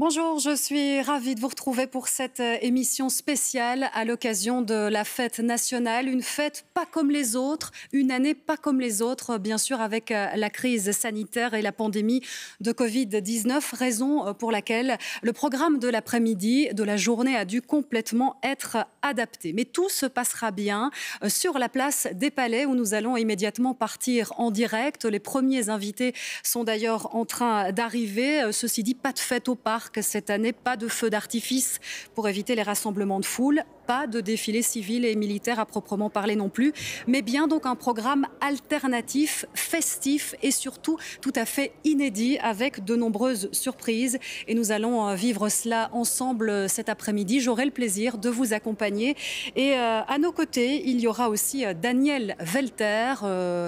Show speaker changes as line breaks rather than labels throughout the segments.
Bonjour, je suis ravie de vous retrouver pour cette émission spéciale à l'occasion de la fête nationale. Une fête pas comme les autres, une année pas comme les autres, bien sûr avec la crise sanitaire et la pandémie de Covid-19, raison pour laquelle le programme de l'après-midi, de la journée a dû complètement être adapté. Mais tout se passera bien sur la place des Palais où nous allons immédiatement partir en direct. Les premiers invités sont d'ailleurs en train d'arriver. Ceci dit, pas de fête au parc cette année, pas de feux d'artifice pour éviter les rassemblements de foule, pas de défilé civil et militaire à proprement parler non plus, mais bien donc un programme alternatif, festif et surtout tout à fait inédit avec de nombreuses surprises. Et nous allons vivre cela ensemble cet après-midi. J'aurai le plaisir de vous accompagner. Et à nos côtés, il y aura aussi Daniel Welter,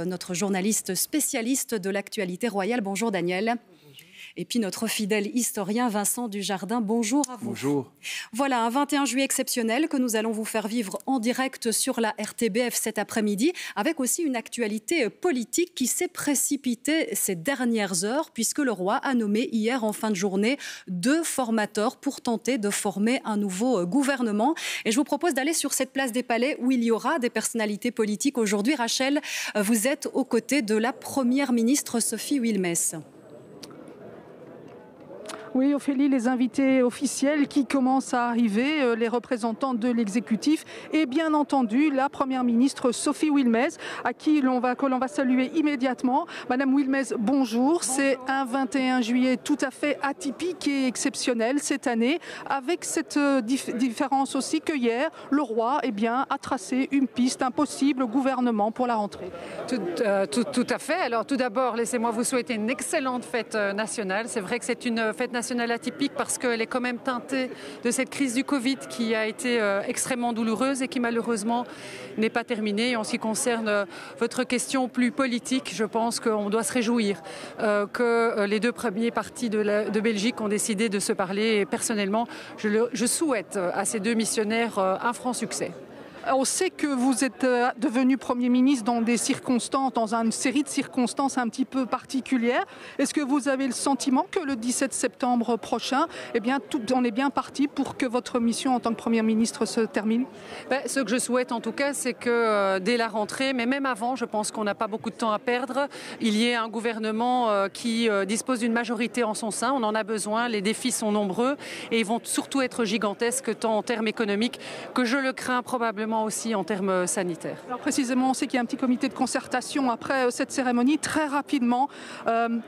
notre journaliste spécialiste de l'actualité royale. Bonjour Daniel. Et puis notre fidèle historien Vincent Dujardin, bonjour à vous.
Bonjour.
Voilà, un 21 juillet exceptionnel que nous allons vous faire vivre en direct sur la RTBF cet après-midi, avec aussi une actualité politique qui s'est précipitée ces dernières heures, puisque le roi a nommé hier en fin de journée 2 formateurs pour tenter de former un nouveau gouvernement. Et je vous propose d'aller sur cette place des Palais où il y aura des personnalités politiques. Aujourd'hui, Rachel, vous êtes aux côtés de la première ministre Sophie Wilmès.
Oui, Ophélie, les invités officiels qui commencent à arriver, les représentants de l'exécutif et bien entendu la première ministre Sophie Wilmès, à qui l'on va saluer immédiatement. Madame Wilmès, bonjour. C'est un 21 juillet tout à fait atypique et exceptionnel cette année, avec cette différence aussi que hier, le roi a tracé une piste, un possible gouvernement pour la rentrée.
Tout à fait. Alors tout d'abord, laissez-moi vous souhaiter une excellente fête nationale. C'est vrai que c'est une fête nationale atypique parce qu'elle est quand même teintée de cette crise du Covid qui a été extrêmement douloureuse et qui malheureusement n'est pas terminée. En ce qui concerne votre question plus politique, je pense qu'on doit se réjouir que les 2 premiers partis de Belgique ont décidé de se parler. Et personnellement, je souhaite à ces 2 missionnaires un franc succès.
On sait que vous êtes devenu Premier ministre dans des circonstances, dans une série de circonstances un petit peu particulières. Est-ce que vous avez le sentiment que le 17 septembre prochain, on est bien parti pour que votre mission en tant que Premier ministre se termine?
Ce que je souhaite en tout cas, c'est que dès la rentrée, mais même avant, je pense qu'on n'a pas beaucoup de temps à perdre, il y ait un gouvernement qui dispose d'une majorité en son sein. On en a besoin, les défis sont nombreux et ils vont surtout être gigantesques tant en termes économiques que je le crains probablement aussi en termes sanitaires.
Alors précisément, on sait qu'il y a un petit comité de concertation après cette cérémonie. Très rapidement,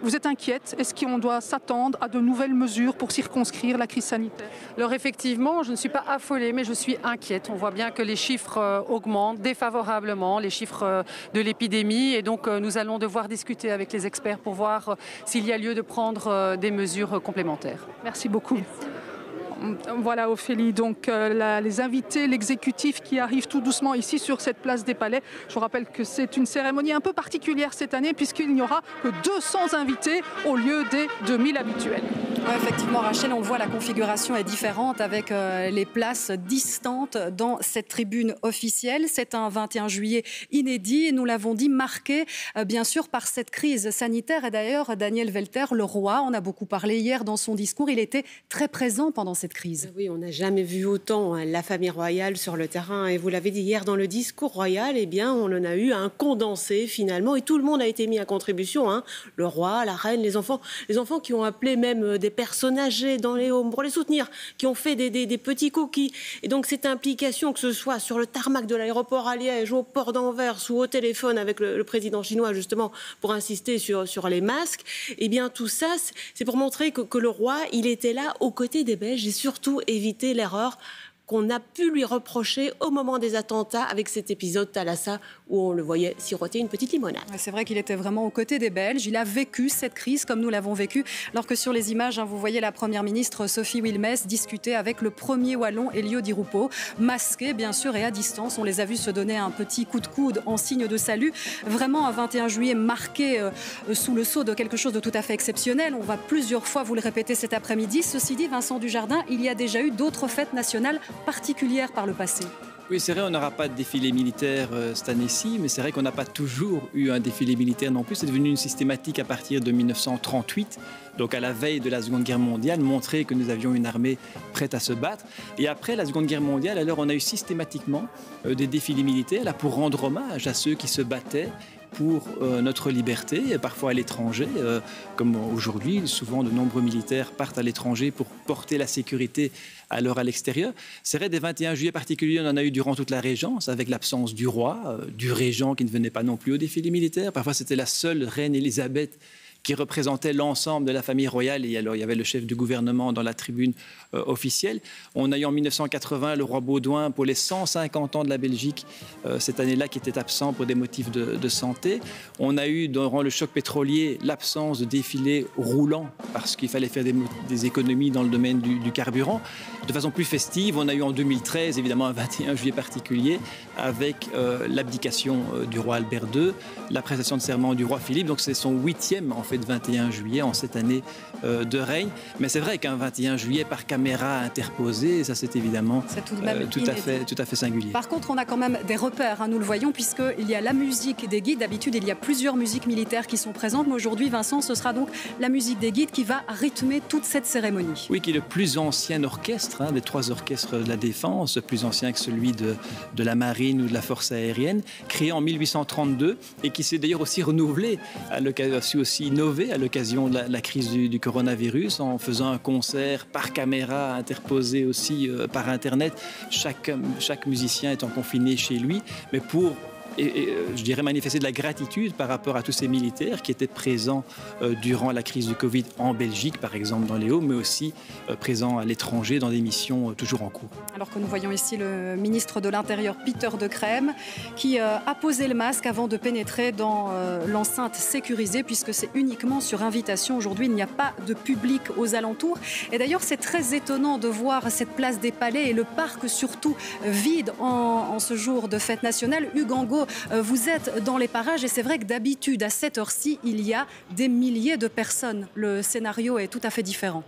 vous êtes inquiète? Est-ce qu'on doit s'attendre à de nouvelles mesures pour circonscrire la crise sanitaire?
Alors effectivement, je ne suis pas affolée, mais je suis inquiète. On voit bien que les chiffres augmentent défavorablement, les chiffres de l'épidémie. Et donc, nous allons devoir discuter avec les experts pour voir s'il y a lieu de prendre des mesures complémentaires.
Merci beaucoup. Voilà Ophélie, donc les invités, l'exécutif qui arrive tout doucement ici sur cette place des Palais. Je vous rappelle que c'est une cérémonie un peu particulière cette année puisqu'il n'y aura que 200 invités au lieu des 2000 habituels.
Oui, effectivement, Rachel, on le voit, la configuration est différente avec les places distantes dans cette tribune officielle. C'est un 21 juillet inédit, nous l'avons dit, marqué bien sûr par cette crise sanitaire. Et d'ailleurs, Daniel Welter, le roi, en a beaucoup parlé hier dans son discours. Il était très présent pendant cette crise.
Oui, on n'a jamais vu autant la famille royale sur le terrain. Et vous l'avez dit hier dans le discours royal, on en a eu un condensé finalement. Et tout le monde a été mis à contribution. Le roi, la reine, les enfants qui ont appelé même des personnes âgées dans les homes pour les soutenir, qui ont fait des petits cookies. Et donc cette implication, que ce soit sur le tarmac de l'aéroport à Liège, au port d'Anvers ou au téléphone avec le président chinois justement pour insister sur les masques, tout ça, c'est pour montrer que le roi, il était là aux côtés des Belges et surtout éviter l'erreur qu'on a pu lui reprocher au moment des attentats avec cet épisode Thalassa où on le voyait siroter une petite limonade.
C'est vrai qu'il était vraiment aux côtés des Belges. Il a vécu cette crise comme nous l'avons vécu. Alors que sur les images, vous voyez la première ministre Sophie Wilmès discuter avec le premier Wallon Elio Di Rupo, masqué bien sûr et à distance. On les a vus se donner un petit coup de coude en signe de salut. Vraiment un 21 juillet marqué sous le sceau de quelque chose de tout à fait exceptionnel. On va plusieurs fois vous le répéter cet après-midi. Ceci dit, Vincent Dujardin, il y a déjà eu d'autres fêtes nationales particulières par le passé.
Oui, c'est vrai, on n'aura pas de défilé militaire cette année-ci, mais c'est vrai qu'on n'a pas toujours eu un défilé militaire non plus. C'est devenu une systématique à partir de 1938, donc à la veille de la Seconde Guerre mondiale, montrer que nous avions une armée prête à se battre. Et après la Seconde Guerre mondiale, alors on a eu systématiquement des défilés militaires là, pour rendre hommage à ceux qui se battaient pour notre liberté, parfois à l'étranger, comme aujourd'hui, souvent de nombreux militaires partent à l'étranger pour porter la sécurité alors à l'extérieur. C'est vrai, des 21 juillet particuliers, on en a eu durant toute la Régence, avec l'absence du roi, du régent qui ne venait pas non plus au défilé militaire. Parfois, c'était la seule reine Élisabeth qui représentait l'ensemble de la famille royale. Et alors, il y avait le chef du gouvernement dans la tribune officielle. On a eu en 1980 le roi Baudouin pour les 150 ans de la Belgique, cette année-là, qui était absent pour des motifs de santé. On a eu, durant le choc pétrolier, l'absence de défilé roulant parce qu'il fallait faire des économies dans le domaine du carburant. De façon plus festive, on a eu en 2013, évidemment, un 21 juillet particulier avec l'abdication du roi Albert II, la prestation de serment du roi Philippe. Donc, c'est son 8e, en fait, 21 juillet en cette année de règne. Mais c'est vrai qu'un 21 juillet par caméra interposée, ça c'est évidemment tout à fait singulier.
Par contre, on a quand même des repères, hein, nous le voyons, puisqu'il y a la musique des guides. D'habitude, il y a plusieurs musiques militaires qui sont présentes. Mais aujourd'hui, Vincent, ce sera donc la musique des guides qui va rythmer toute cette cérémonie.
Oui, qui est le plus ancien orchestre, des 3 orchestres de la défense, plus ancien que celui de la marine ou de la force aérienne, créé en 1832 et qui s'est d'ailleurs aussi renouvelé, aussi innové à l'occasion de la crise du coronavirus en faisant un concert par caméra interposé aussi par Internet, chaque musicien étant confiné chez lui, mais pour je dirais manifester de la gratitude par rapport à tous ces militaires qui étaient présents durant la crise du Covid en Belgique, par exemple dans les Hauts, mais aussi présents à l'étranger dans des missions toujours en cours.
Alors que nous voyons ici le ministre de l'Intérieur, Pieter De Crème, qui a posé le masque avant de pénétrer dans l'enceinte sécurisée, puisque c'est uniquement sur invitation. Aujourd'hui, il n'y a pas de public aux alentours. Et d'ailleurs, c'est très étonnant de voir cette place des Palais et le parc surtout vide en ce jour de fête nationale. Hugues Angot, vous êtes dans les parages et c'est vrai que d'habitude, à cette heure-ci, il y a des milliers de personnes. Le scénario est tout à fait différent.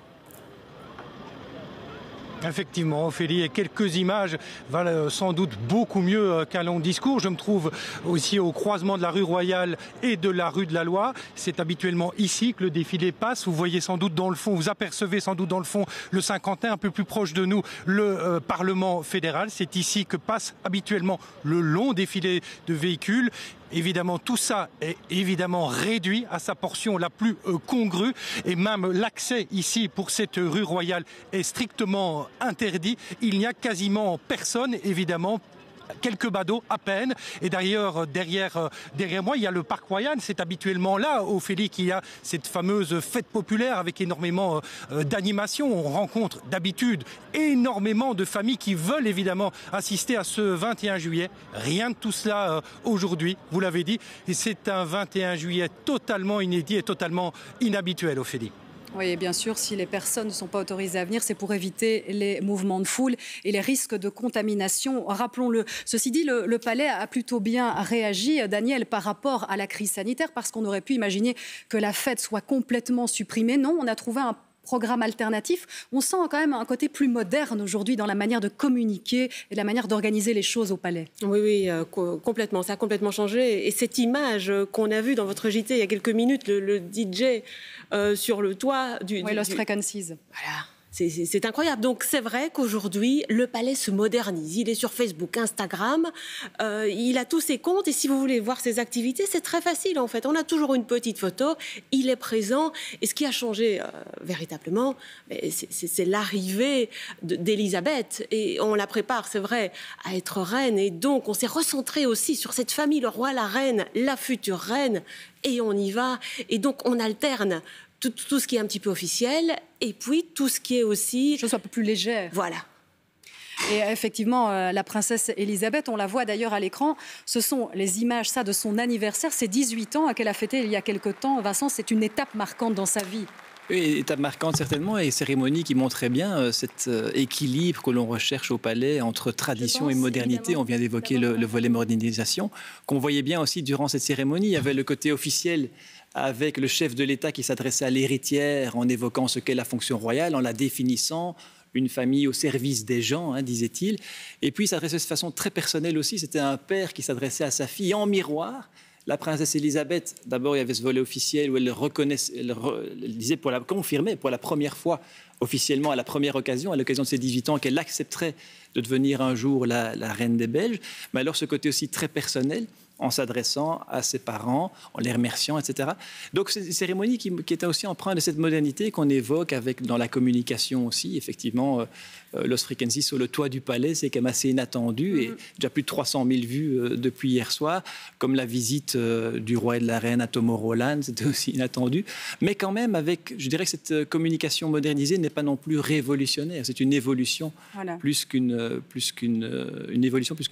Effectivement, Ophélie, et quelques images valent sans doute beaucoup mieux qu'un long discours. Je me trouve aussi au croisement de la rue Royale et de la rue de la Loi. C'est habituellement ici que le défilé passe. Vous voyez sans doute dans le fond, vous apercevez sans doute dans le fond le Saint-Quentin, un peu plus proche de nous, le Parlement fédéral. C'est ici que passe habituellement le long défilé de véhicules. Évidemment, tout ça est évidemment réduit à sa portion la plus congrue et même l'accès ici pour cette rue Royale est strictement interdit. Il n'y a quasiment personne, évidemment. Quelques badauds à peine. Et d'ailleurs, derrière moi, il y a le Parc Royal. C'est habituellement là, Ophélie, qu'il y a cette fameuse fête populaire avec énormément d'animation. On rencontre d'habitude énormément de familles qui veulent évidemment assister à ce 21 juillet. Rien de tout cela aujourd'hui, vous l'avez dit. Et c'est un 21 juillet totalement inédit et totalement inhabituel, Ophélie.
Oui, bien sûr, si les personnes ne sont pas autorisées à venir, c'est pour éviter les mouvements de foule et les risques de contamination. Rappelons-le. Ceci dit, le Palais a plutôt bien réagi, Daniel, par rapport à la crise sanitaire, parce qu'on aurait pu imaginer que la fête soit complètement supprimée. Non, on a trouvé un programme alternatif. On sent quand même un côté plus moderne aujourd'hui dans la manière de communiquer et la manière d'organiser les choses au Palais.
Oui, complètement. Ça a complètement changé. Et cette image qu'on a vue dans votre JT il y a quelques minutes, le DJ sur le toit du...
Oui, Lost Frequencies.
Voilà. C'est incroyable. Donc c'est vrai qu'aujourd'hui, le Palais se modernise. Il est sur Facebook, Instagram, il a tous ses comptes et si vous voulez voir ses activités, c'est très facile en fait. On a toujours une petite photo, il est présent. Et ce qui a changé véritablement, c'est l'arrivée d'Élisabeth. Et on la prépare, c'est vrai, à être reine. Et donc on s'est recentré aussi sur cette famille, le roi, la reine, la future reine. Et on y va. Et donc on alterne tout ce qui est un petit peu officiel, et puis tout ce qui est aussi...
Chose un peu plus légère.
Voilà.
Et effectivement, la princesse Elisabeth, on la voit d'ailleurs à l'écran, ce sont les images de son anniversaire, c'est 18 ans qu'elle a fêté il y a quelque temps. Vincent, c'est une étape marquante dans sa vie.
Oui, étape marquante certainement, et cérémonie qui montrait bien cet équilibre que l'on recherche au Palais entre tradition et modernité. On vient d'évoquer le volet modernisation, qu'on voyait bien aussi durant cette cérémonie. Il y avait le côté officiel avec le chef de l'État qui s'adressait à l'héritière en évoquant ce qu'est la fonction royale, en la définissant, une famille au service des gens, hein, disait-il. Et puis, il s'adressait de façon très personnelle aussi. C'était un père qui s'adressait à sa fille en miroir. La princesse Elisabeth, d'abord, il y avait ce volet officiel où elle reconnaissait, elle disait, confirmait pour la première fois, officiellement, à la première occasion, à l'occasion de ses 18 ans, qu'elle accepterait de devenir un jour la reine des Belges. Mais alors, ce côté aussi très personnel, en s'adressant à ses parents, en les remerciant, etc. Donc, c'est une cérémonie qui était aussi empreinte de cette modernité qu'on évoque dans la communication aussi. Effectivement, Los Frequencies sur le toit du palais, c'est quand même assez inattendu et déjà plus de 300 000 vues depuis hier soir, comme la visite du roi et de la reine à Tomorrowland, c'était aussi inattendu. Mais quand même, je dirais que cette communication modernisée n'est pas non plus révolutionnaire, c'est une évolution plus qu'une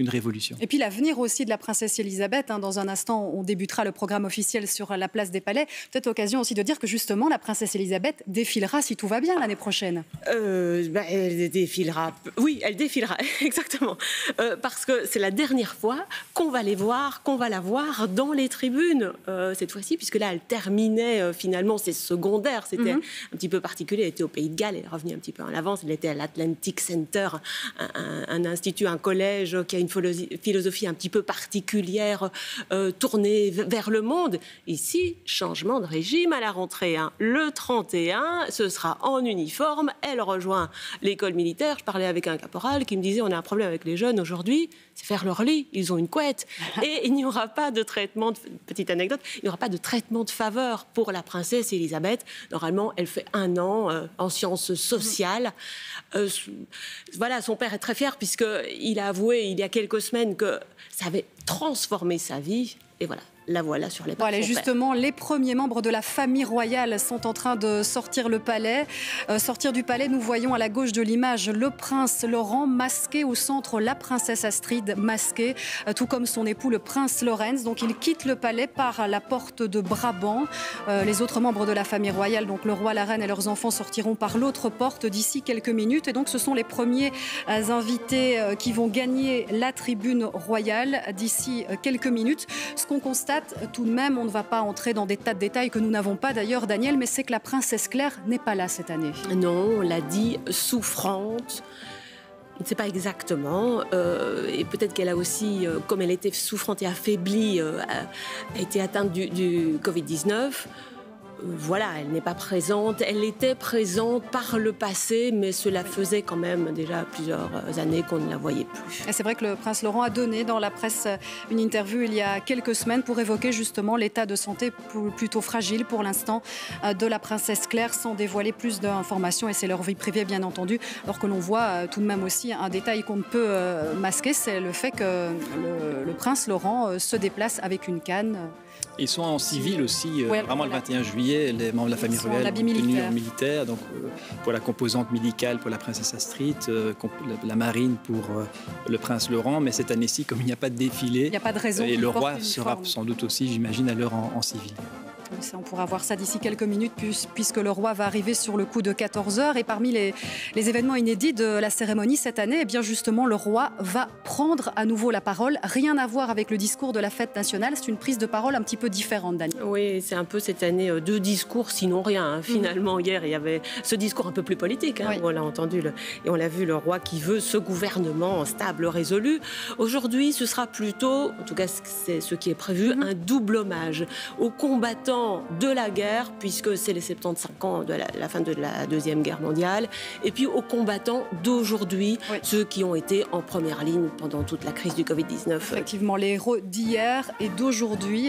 révolution.
Et puis l'avenir aussi de la princesse Elisabeth. Dans un instant, on débutera le programme officiel sur la place des Palais. Peut-être l'occasion aussi de dire que justement, la princesse Elisabeth défilera, si tout va bien, l'année prochaine.
Elle défilera. Oui, elle défilera, exactement. Parce que c'est la dernière fois qu'on va la voir dans les tribunes, cette fois-ci, puisque là, elle terminait finalement ses secondaires. C'était un petit peu particulier. Elle était au Pays de Galles, elle est revenue un petit peu en avance. Elle était à l'Atlantic Center, un institut, un collège qui a une philosophie un petit peu particulière, tournée vers le monde. Ici, changement de régime à la rentrée. Le 31, ce sera en uniforme. Elle rejoint l'école militaire. Je parlais avec un caporal qui me disait, on a un problème avec les jeunes aujourd'hui, c'est faire leur lit. Ils ont une couette. Et il n'y aura pas de traitement, petite anecdote, il n'y aura pas de traitement de faveur pour la princesse Elisabeth. Normalement, elle fait 1 an en sciences sociales. Voilà, son père est très fier puisqu'il a avoué il y a quelques semaines que ça avait transformé sa vie. Et voilà sur les pas de son
justement, père. Les premiers membres de la famille royale sont en train de sortir du palais. Nous voyons à la gauche de l'image le prince Laurent masqué, au centre la princesse Astrid masquée, tout comme son époux le prince Lorenz. Donc il quitte le palais par la porte de Brabant. Les autres membres de la famille royale, donc le roi, la reine et leurs enfants, sortiront par l'autre porte d'ici quelques minutes. Et donc ce sont les premiers invités qui vont gagner la tribune royale d'ici quelques minutes. Ce qu'on constate tout de même, on ne va pas entrer dans des tas de détails que nous n'avons pas d'ailleurs, Daniel, mais c'est que la princesse Claire n'est pas là cette année.
Non, on l'a dit, souffrante. On ne sait pas exactement. Et peut-être qu'elle a aussi, comme elle était souffrante et affaiblie, a été atteinte du Covid-19. Voilà, elle n'est pas présente. Elle était présente par le passé, mais cela faisait quand même déjà plusieurs années qu'on ne la voyait plus.
Et c'est vrai que le prince Laurent a donné dans la presse une interview il y a quelques semaines pour évoquer justement l'état de santé plutôt fragile pour l'instant de la princesse Claire, sans dévoiler plus d'informations. Et c'est leur vie privée, bien entendu. Alors que l'on voit tout de même aussi un détail qu'on ne peut masquer, c'est le fait que le prince Laurent se déplace avec une canne.
Ils sont en civil aussi, vraiment le 21 juillet, les membres de la famille royale ont tenu en militaire, donc pour la composante médicale pour la princesse Astrid, la marine pour le prince Laurent, mais cette année-ci, comme il n'y a pas de défilé,
il n'y a pas de raison,
et le roi sera sans doute aussi, j'imagine, à l'heure en civil.
On pourra voir ça d'ici quelques minutes puisque le roi va arriver sur le coup de 14h. Et parmi les événements inédits de la cérémonie cette année, eh bien justement, le roi va prendre à nouveau la parole. Rien à voir avec le discours de la fête nationale. C'est une prise de parole un petit peu différente, Daniel.
Oui, c'est un peu cette année 2 discours, sinon rien. Finalement, hier, il y avait ce discours un peu plus politique. Oui. On l'a entendu et on l'a vu, le roi qui veut ce gouvernement stable, résolu. Aujourd'hui, ce sera plutôt, en tout cas c'est ce qui est prévu, un double hommage aux combattants de la guerre, puisque c'est les 75 ans de la fin de la Deuxième Guerre mondiale, et puis aux combattants d'aujourd'hui, ceux qui ont été en première ligne pendant toute la crise du Covid-19.
Effectivement, les héros d'hier et d'aujourd'hui,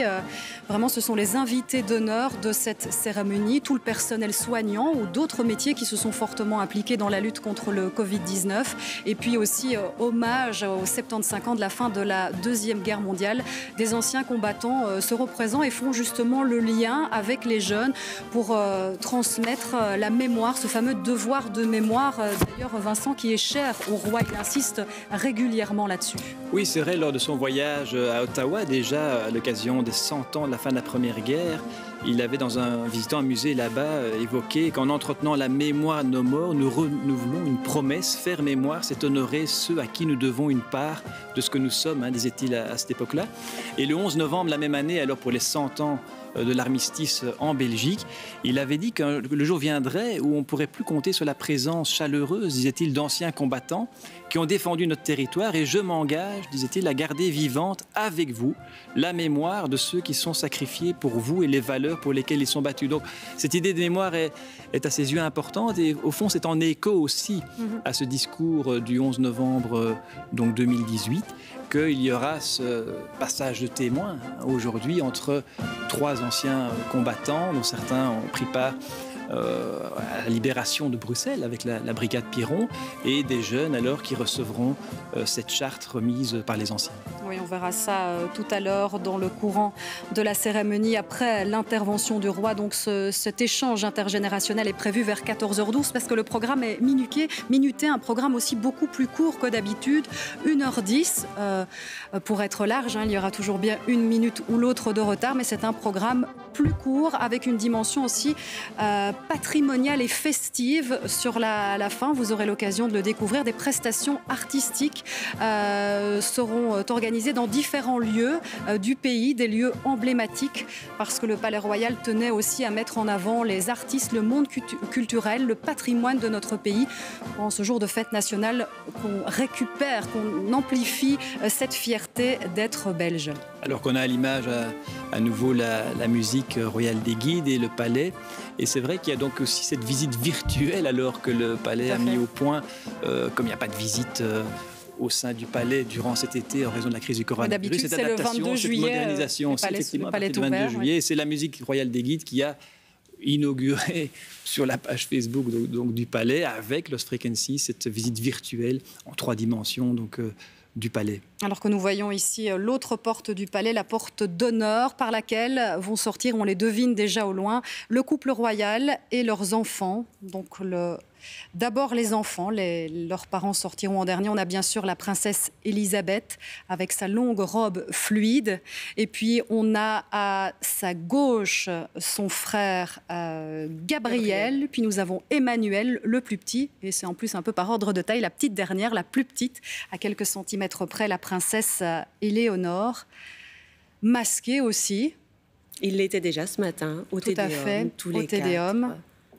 vraiment ce sont les invités d'honneur de cette cérémonie, tout le personnel soignant ou d'autres métiers qui se sont fortement impliqués dans la lutte contre le Covid-19, et puis aussi hommage aux 75 ans de la fin de la Deuxième Guerre mondiale. Des anciens combattants seront présents et font justement le lien avec les jeunes pour transmettre la mémoire, ce fameux devoir de mémoire, d'ailleurs Vincent, qui est cher au roi, il insiste régulièrement là-dessus.
Oui, c'est vrai, lors de son voyage à Ottawa, déjà à l'occasion des 100 ans de la fin de la Première Guerre, il avait, visitant un musée là-bas, évoqué qu'en entretenant la mémoire de nos morts, nous renouvelons une promesse. Faire mémoire, c'est honorer ceux à qui nous devons une part de ce que nous sommes, disait-il à cette époque-là. Et le 11 novembre, la même année, alors pour les 100 ans de l'armistice en Belgique. Il avait dit que le jour viendrait où on ne pourrait plus compter sur la présence chaleureuse, disait-il, d'anciens combattants qui ont défendu notre territoire et je m'engage, disait-il, à garder vivante avec vous la mémoire de ceux qui sont sacrifiés pour vous et les valeurs pour lesquelles ils sont battus. Donc cette idée de mémoire est à ses yeux importante et au fond c'est en écho aussi à ce discours du 11 novembre donc 2018 qu'il y aura ce passage de témoin aujourd'hui entre 3 anciens combattants dont certains ont pris part à la libération de Bruxelles avec la brigade Piron et des jeunes alors qui recevront cette charte remise par les anciens.
Oui, on verra ça tout à l'heure dans le courant de la cérémonie après l'intervention du roi. Donc cet échange intergénérationnel est prévu vers 14h12 parce que le programme est minuté, un programme aussi beaucoup plus court que d'habitude, 1h10 pour être large. Il y aura toujours bien une minute ou l'autre de retard, mais c'est un programme plus court avec une dimension aussi patrimoniale et festive sur la fin. Vous aurez l'occasion de le découvrir. Des prestations artistiques seront organisées dans différents lieux du pays, des lieux emblématiques, parce que le Palais Royal tenait aussi à mettre en avant les artistes, le monde culturel, le patrimoine de notre pays. En ce jour de fête nationale, qu'on récupère, qu'on amplifie cette fierté d'être belge.
Alors qu'on a à l'image à nouveau la musique royale des guides et le palais. Et c'est vrai qu'il y a donc aussi cette visite virtuelle alors que le palais a mis au point, comme il n'y a pas de visite au sein du palais durant cet été en raison de la crise du coronavirus.
D'habitude, c'est le 22 juillet.
Cette modernisation aussi, effectivement,
le palais
le 22 juillet. Oui. C'est la musique royale des guides qui a inauguré sur la page Facebook donc du palais avec Lost Frequency cette visite virtuelle en 3 dimensions du palais.
Alors que nous voyons ici l'autre porte du palais, la porte d'honneur par laquelle vont sortir, on les devine déjà au loin, le couple royal et leurs enfants. Donc d'abord les enfants, leurs parents sortiront en dernier. On a bien sûr la princesse Elisabeth avec sa longue robe fluide. Et puis on a à sa gauche son frère Gabriel. Puis nous avons Emmanuel, le plus petit. Et c'est en plus un peu par ordre de taille, la petite dernière, la plus petite, à quelques centimètres près, la princesse Éléonore. Masquée aussi.
Il l'était déjà ce matin au Tédéum.
Tout à fait,
tous les
au Tédéum.
4.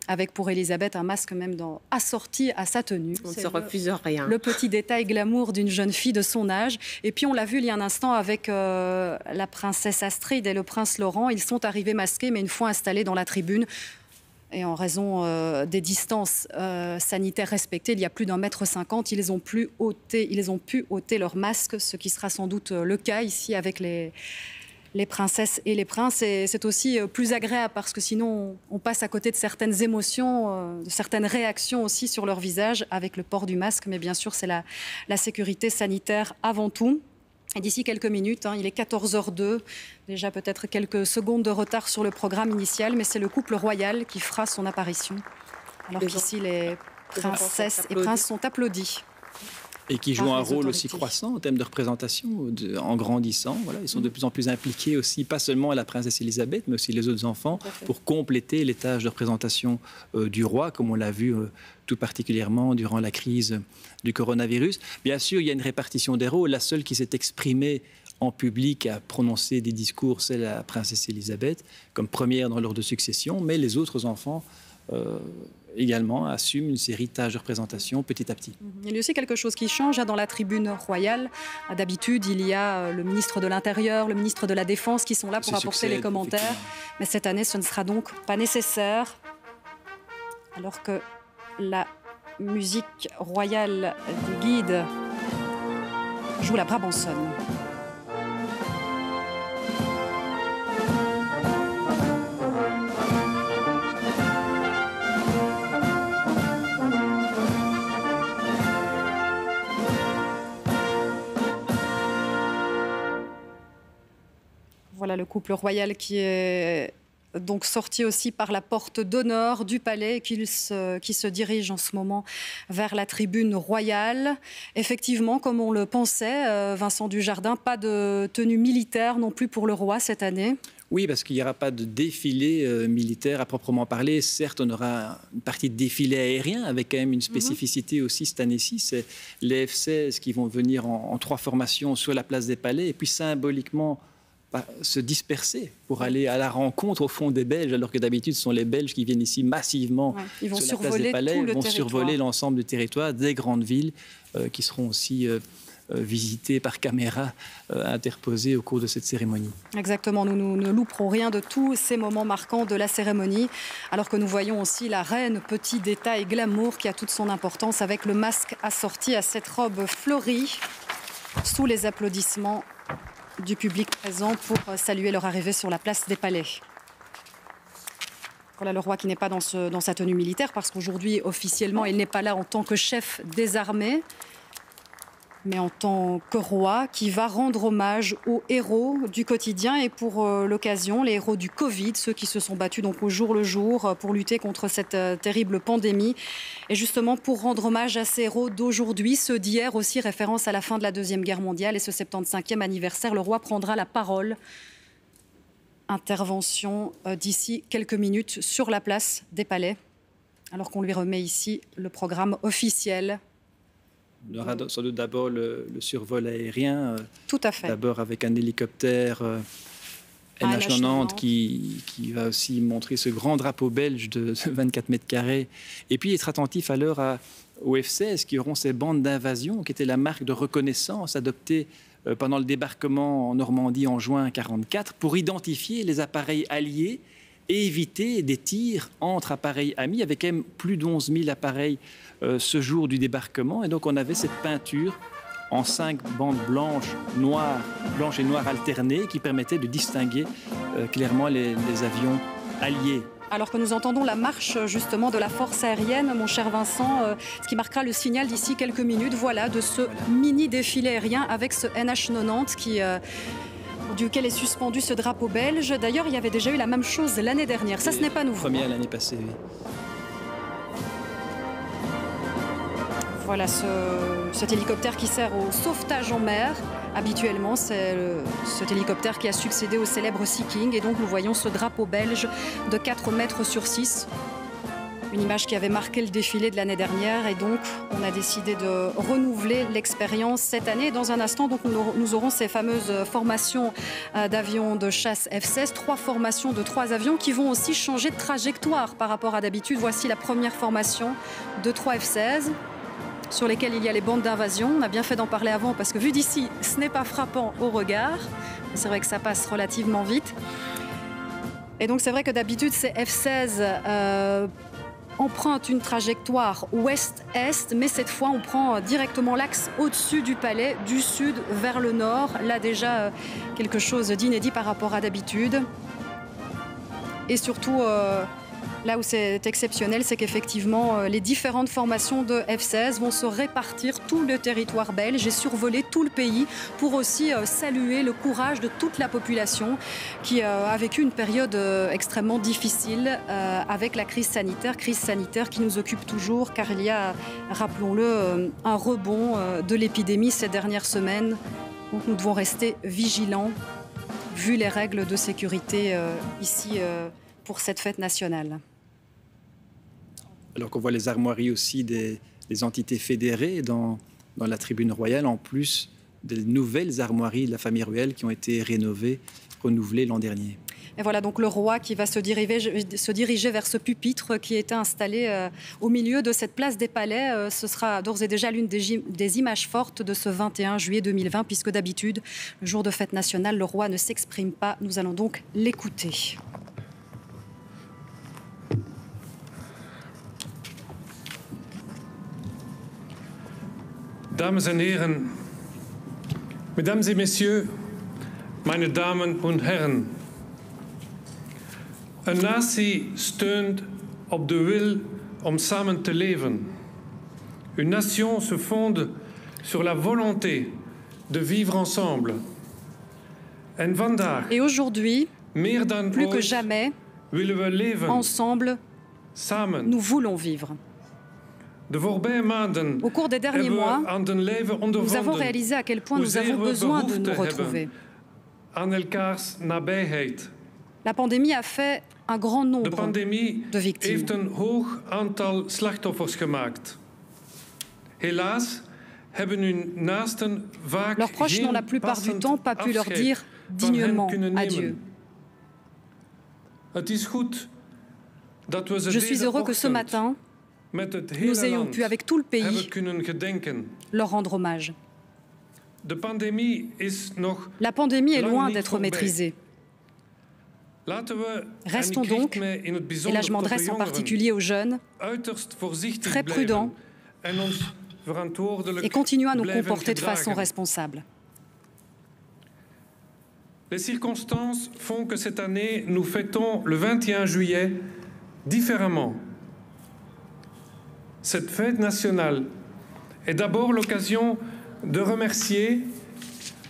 Avec pour Elisabeth un masque même assorti à sa tenue.
On ne se refuse rien.
Le petit détail glamour d'une jeune fille de son âge. Et puis on l'a vu il y a un instant avec la princesse Astrid et le prince Laurent. Ils sont arrivés masqués, mais une fois installés dans la tribune, et en raison des distances sanitaires respectées, il y a plus d'1,50 m, ils ont pu ôter leur masque, ce qui sera sans doute le cas ici avec les princesses et les princes. Et c'est aussi plus agréable parce que sinon on passe à côté de certaines émotions, de certaines réactions aussi sur leur visage avec le port du masque. Mais bien sûr, c'est la sécurité sanitaire avant tout. Et d'ici quelques minutes, il est 14h02, déjà peut-être quelques secondes de retard sur le programme initial, mais c'est le couple royal qui fera son apparition. Alors qu'ici, les princesses et princes sont applaudis.
Et qui jouent un rôle aussi croissant en termes de représentation, en grandissant. Voilà, ils sont de plus en plus impliqués aussi, pas seulement la princesse Elisabeth, mais aussi les autres enfants, pour compléter les tâches de représentation du roi, comme on l'a vu tout particulièrement durant la crise du coronavirus. Bien sûr, il y a une répartition des rôles. La seule qui s'est exprimée en public à prononcer des discours, c'est la princesse Elisabeth, comme première dans l'ordre de succession, mais les autres enfants également assument une série de tâches de représentation petit à petit.
Il y a aussi quelque chose qui change dans la tribune royale. D'habitude, il y a le ministre de l'Intérieur, le ministre de la Défense qui sont là pour apporter les commentaires. Mais cette année, ce ne sera donc pas nécessaire. Alors que la musique royale des guides joue la Brabançonne. Voilà le couple royal qui est donc sorti aussi par la porte d'honneur du palais, qui se dirige en ce moment vers la tribune royale. Effectivement, comme on le pensait, Vincent Dujardin, pas de tenue militaire non plus pour le roi cette année.
Oui, parce qu'il n'y aura pas de défilé militaire à proprement parler. Certes, on aura une partie de défilé aérien avec quand même une spécificité aussi cette année-ci. C'est les F-16 qui vont venir en 3 formations sur la place des Palais et puis symboliquement se disperser pour aller à la rencontre au fond des Belges, alors que d'habitude ce sont les Belges qui viennent ici massivement
ils vont
sur la place
survoler
des Palais,
tout le
vont
territoire.
survoler l'ensemble du territoire, des grandes villes qui seront aussi visitées par caméra interposée au cours de cette cérémonie.
Exactement, nous ne louperons rien de tous ces moments marquants de la cérémonie, alors que nous voyons aussi la reine, petit détail glamour qui a toute son importance avec le masque assorti à cette robe fleurie, sous les applaudissements du public présent pour saluer leur arrivée sur la place des Palais. Voilà le roi qui n'est pas dans sa tenue militaire, parce qu'aujourd'hui, officiellement, il n'est pas là en tant que chef des armées, mais en tant que roi qui va rendre hommage aux héros du quotidien et pour l'occasion, les héros du Covid, ceux qui se sont battus donc au jour le jour pour lutter contre cette terrible pandémie. Et justement, pour rendre hommage à ces héros d'aujourd'hui, ceux d'hier aussi, référence à la fin de la Deuxième Guerre mondiale et ce 75e anniversaire, le roi prendra la parole. Intervention d'ici quelques minutes sur la place des Palais, alors qu'on lui remet ici le programme officiel.
Il y aura sans doute d'abord le survol aérien.
Tout à fait.
D'abord avec un hélicoptère NH90 qui va aussi montrer ce grand drapeau belge de 24 mètres carrés. Et puis être attentif à l'heure aux F-16 qui auront ces bandes d'invasion qui étaient la marque de reconnaissance adoptée pendant le débarquement en Normandie en juin 1944 pour identifier les appareils alliés et éviter des tirs entre appareils amis, avec quand même plus d'11 000 appareils ce jour du débarquement. Et donc on avait cette peinture en 5 bandes blanches et noires alternées qui permettaient de distinguer clairement les avions alliés.
Alors que nous entendons la marche justement de la force aérienne, mon cher Vincent, ce qui marquera le signal d'ici quelques minutes, voilà, de ce mini défilé aérien avec ce NH90 duquel est suspendu ce drapeau belge. D'ailleurs, il y avait déjà eu la même chose l'année dernière. Ça, ce n'est pas nouveau.
Première l'année passée, oui.
Voilà cet hélicoptère qui sert au sauvetage en mer. Habituellement, c'est cet hélicoptère qui a succédé au célèbre Sea King. Et donc, nous voyons ce drapeau belge de 4 mètres sur 6. Une image qui avait marqué le défilé de l'année dernière. Et donc, on a décidé de renouveler l'expérience cette année. Dans un instant, donc, nous aurons ces fameuses formations d'avions de chasse F-16. 3 formations de 3 avions qui vont aussi changer de trajectoire par rapport à d'habitude. Voici la première formation de 3 F-16. Sur lesquels il y a les bandes d'invasion. On a bien fait d'en parler avant parce que vu d'ici, ce n'est pas frappant au regard. C'est vrai que ça passe relativement vite. Et donc c'est vrai que d'habitude, ces F-16 empruntent une trajectoire ouest-est, mais cette fois, on prend directement l'axe au-dessus du palais, du sud vers le nord. Là déjà, quelque chose d'inédit par rapport à d'habitude. Et surtout... là où c'est exceptionnel, c'est qu'effectivement, les différentes formations de F-16 vont se répartir tout le territoire belge et survoler tout le pays pour aussi saluer le courage de toute la population qui a vécu une période extrêmement difficile avec la crise sanitaire qui nous occupe toujours, car il y a, rappelons-le, un rebond de l'épidémie ces dernières semaines. Donc nous devons rester vigilants, vu les règles de sécurité ici pour cette fête nationale.
Alors qu'on voit les armoiries aussi des entités fédérées dans la tribune royale, en plus des nouvelles armoiries de la famille royale qui ont été renouvelées l'an dernier.
Et voilà donc le roi qui va se diriger vers ce pupitre qui était installé au milieu de cette place des Palais. Ce sera d'ores et déjà l'une des images fortes de ce 21 juillet 2020, puisque d'habitude, le jour de fête nationale, le roi ne s'exprime pas. Nous allons donc l'écouter.
Dames en heren, mesdames et messieurs, meine Damen und Herren. Een natie steunt op de wil om samen te leven. Une nation se fonde sur la volonté de vivre ensemble. En vandaag,
et aujourd'hui,
meer dan
plus que
ooit,
jamais,
willen we leven
ensemble,
samen.
nous voulons vivre.
De voorbije maanden
Au cours des derniers mois,
aan den leven
nous avons
ondervonden
réalisé à quel point nous
hoezeer
avons
we
besoin de nous
behoefte
retrouver.
hebben aan elkaars nabijheid.
La pandémie a fait un grand
De
nombre
pandemie
de victimes.
heeft een hoog aantal slachtoffers gemaakt. Helaas
Leurs proches n'ont la plupart du temps pas pu leur dire dignement adieu. Je suis heureux que ce matin, nous ayons pu, avec tout le pays, leur rendre hommage. La pandémie est loin d'être maîtrisée. Restons donc, et là je m'adresse en particulier aux jeunes, très prudents et continuons à nous comporter de façon responsable.
Les circonstances font que cette année, nous fêtons le 21 juillet différemment. Cette fête nationale est d'abord l'occasion de remercier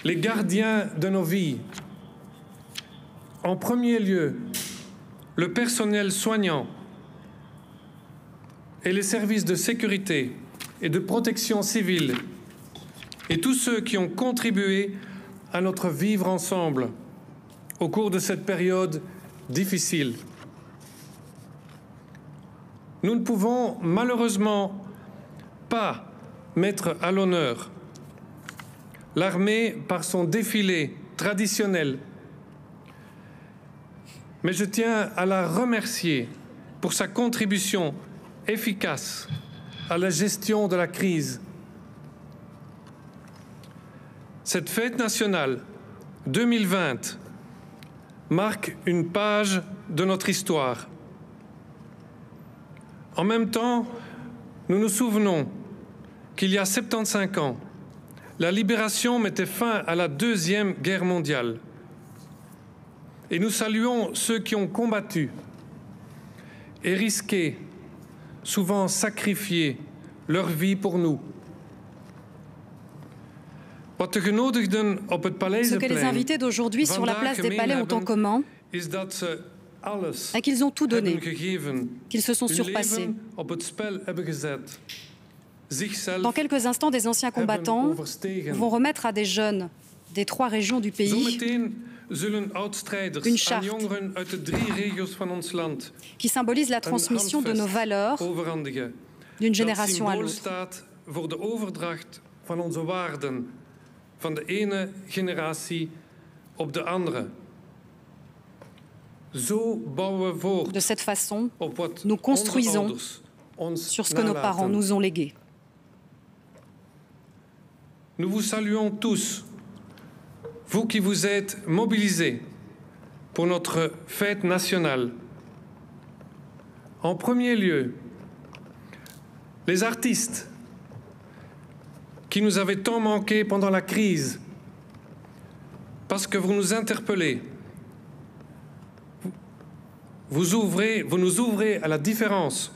les gardiens de nos vies. En premier lieu, le personnel soignant et les services de sécurité et de protection civile et tous ceux qui ont contribué à notre vivre ensemble au cours de cette période difficile. Nous ne pouvons malheureusement pas mettre à l'honneur l'armée par son défilé traditionnel, mais je tiens à la remercier pour sa contribution efficace à la gestion de la crise. Cette fête nationale 2020 marque une page de notre histoire. En même temps, nous nous souvenons qu'il y a 75 ans, la libération mettait fin à la Deuxième Guerre mondiale. Et nous saluons ceux qui ont combattu et risqué, souvent sacrifié, leur vie pour nous.
Ce que les invités d'aujourd'hui sur la place des Palais ont en commun, est qu'ils ont tout donné, qu'ils se sont surpassés. Dans quelques instants, des anciens combattants vont remettre à des jeunes des 3 régions du pays une charte qui symbolise la transmission de nos valeurs d'une génération à l'autre. De cette façon, nous construisons sur ce que nos parents nous ont légué.
Nous vous saluons tous, vous qui vous êtes mobilisés pour notre fête nationale. En premier lieu, les artistes qui nous avaient tant manqué pendant la crise, parce que vous nous interpellez. Vous nous ouvrez à la différence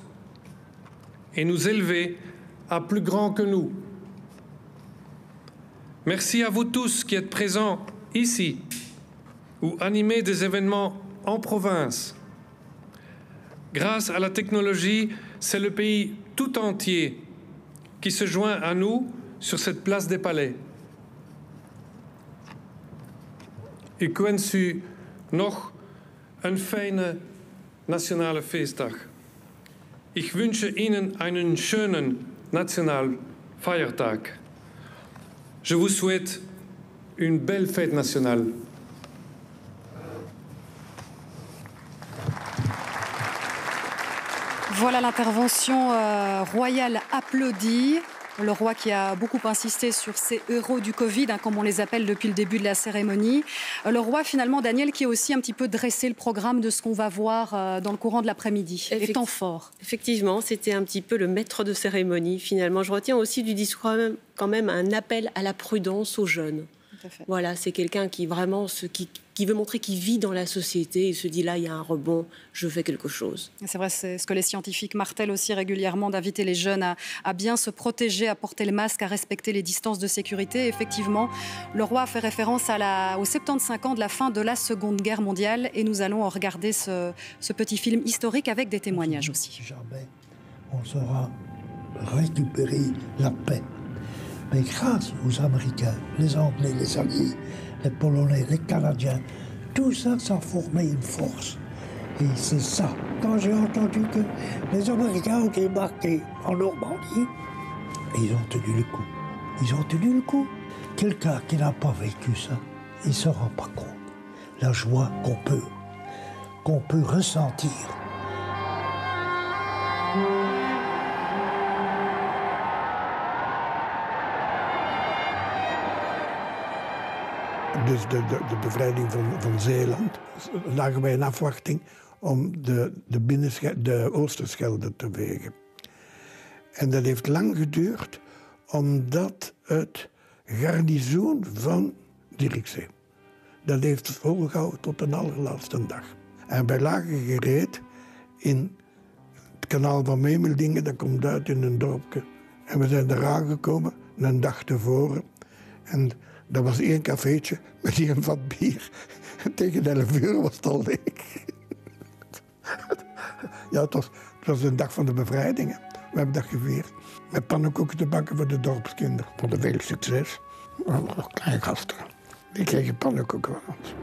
et nous élevez à plus grand que nous. Merci à vous tous qui êtes présents ici ou animez des événements en province. Grâce à la technologie, c'est le pays tout entier qui se joint à nous sur cette place des Palais. Ik wens u nog een fijne nationale feestdag. Ich wünsche Ihnen einen schönen nationalen Feiertag. Je vous souhaite une belle fête nationale.
Voilà l'intervention royale applaudie. Le roi qui a beaucoup insisté sur ces héros du Covid, comme on les appelle depuis le début de la cérémonie. Le roi, finalement, Daniel, qui a aussi un petit peu dressé le programme de ce qu'on va voir dans le courant de l'après-midi. Les temps forts.
Effectivement, c'était un petit peu le maître de cérémonie, finalement. Je retiens aussi du discours quand même un appel à la prudence aux jeunes. Voilà, c'est quelqu'un qui vraiment qui veut montrer qu'il vit dans la société. Il se dit là, il y a un rebond, je fais quelque chose.
C'est vrai, c'est ce que les scientifiques martèlent aussi régulièrement, d'inviter les jeunes à bien se protéger, à porter le masque, à respecter les distances de sécurité. Effectivement, le roi a fait référence aux 75 ans de la fin de la Seconde Guerre mondiale et nous allons regarder ce petit film historique avec des témoignages aussi.
Jamais on saura récupérer la paix. Mais grâce aux Américains, les Anglais, les Alliés, les Polonais, les Canadiens, tout ça, ça a formé une force. Et c'est ça. Quand j'ai entendu que les Américains ont débarqué en Normandie, ils ont tenu le coup. Ils ont tenu le coup. Quelqu'un qui n'a pas vécu ça, il ne se rend pas compte. La joie qu'on peut ressentir.
Dus de bevrijding van Zeeland lagen wij in afwachting om de Oosterschelde te wegen. En dat heeft lang geduurd, omdat het garnizoen van Zierikzee, dat heeft volgehouden tot de allerlaatste dag. En wij lagen gereed in het kanaal van Memeldingen, dat komt uit in een dorpje. En we zijn er aangekomen, een dag tevoren. En dat was 1 cafeetje met 1 vat bier. En tegen 11 uur was het al leeg. Ja, het was een dag van de bevrijding. Hè. We hebben dat gevierd. Met pannenkoeken te bakken voor de dorpskinderen. Voor de veel succes. Nog kleine gasten. Die kregen pannenkoeken van ons.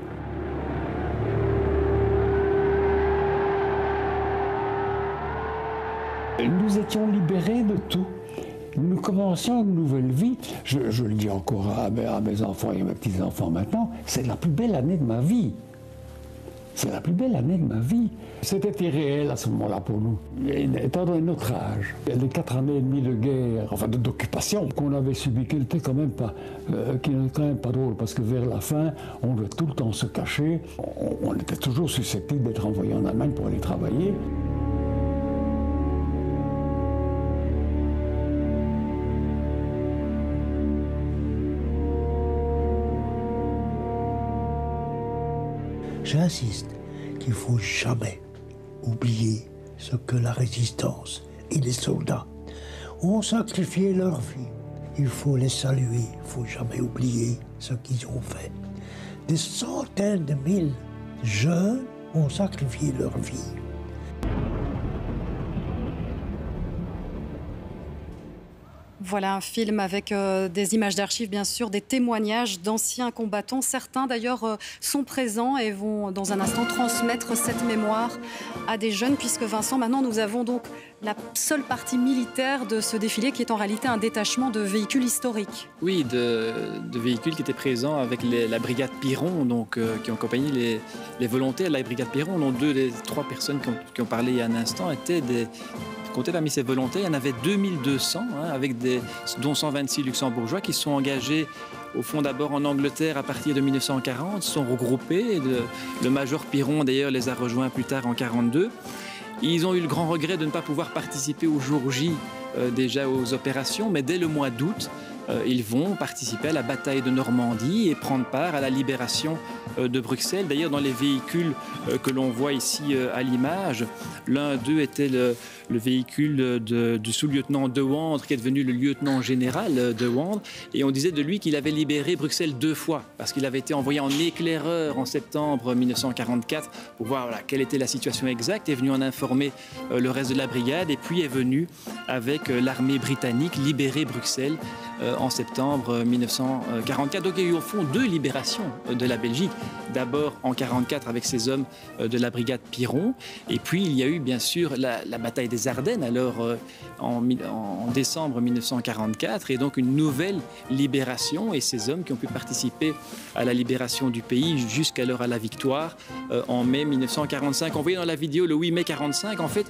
Nous étions libérés de tout. Nous commencions une nouvelle vie. Je le dis encore à mes enfants et à mes petits-enfants maintenant, c'est la plus belle année de ma vie. C'est la plus belle année de ma vie. C'était irréel à ce moment-là pour nous, étant donné notre âge. Les 4 années et demie de guerre, enfin d'occupation qu'on avait subi, qui n'était quand même pas drôle, parce que vers la fin, on devait tout le temps se cacher. On était toujours susceptible d'être envoyé en Allemagne pour aller travailler.
J'insiste qu'il ne faut jamais oublier ce que la résistance et les soldats ont sacrifié leur vie. Il faut les saluer, il ne faut jamais oublier ce qu'ils ont fait. Des centaines de mille jeunes ont sacrifié leur vie.
Voilà un film avec des images d'archives, bien sûr, des témoignages d'anciens combattants. Certains, d'ailleurs, sont présents et vont, dans un instant, transmettre cette mémoire à des jeunes, puisque, Vincent, maintenant, nous avons donc la seule partie militaire de ce défilé, qui est en réalité un détachement de véhicules historiques.
Oui, de véhicules qui étaient présents avec la brigade Piron, donc, qui ont accompagné les volontaires de la brigade Piron, dont 2 des 3 personnes qui ont parlé il y a un instant étaient des... Comptez parmi ces volontaires, il y en avait 2200, dont 126 luxembourgeois qui sont engagés au fond d'abord en Angleterre à partir de 1940, sont regroupés. Le major Piron d'ailleurs les a rejoints plus tard en 1942. Ils ont eu le grand regret de ne pas pouvoir participer au jour J déjà aux opérations, mais dès le mois d'août, ils vont participer à la bataille de Normandie et prendre part à la libération de Bruxelles. D'ailleurs, dans les véhicules que l'on voit ici à l'image, l'un d'eux était le véhicule du sous-lieutenant De Wandre, qui est devenu le lieutenant général De Wandre. Et on disait de lui qu'il avait libéré Bruxelles 2 fois, parce qu'il avait été envoyé en éclaireur en septembre 1944 pour voir quelle était la situation exacte, est venu en informer le reste de la brigade, et puis est venu avec l'armée britannique libérer Bruxelles en septembre 1944. Donc il y a eu au fond 2 libérations de la Belgique. D'abord en 1944 avec ces hommes de la brigade Piron, et puis il y a eu bien sûr la bataille des Ardennes alors en décembre 1944, et donc une nouvelle libération, et ces hommes qui ont pu participer à la libération du pays jusqu'alors à la victoire en mai 1945. On voyait dans la vidéo le 8 mai 1945, en fait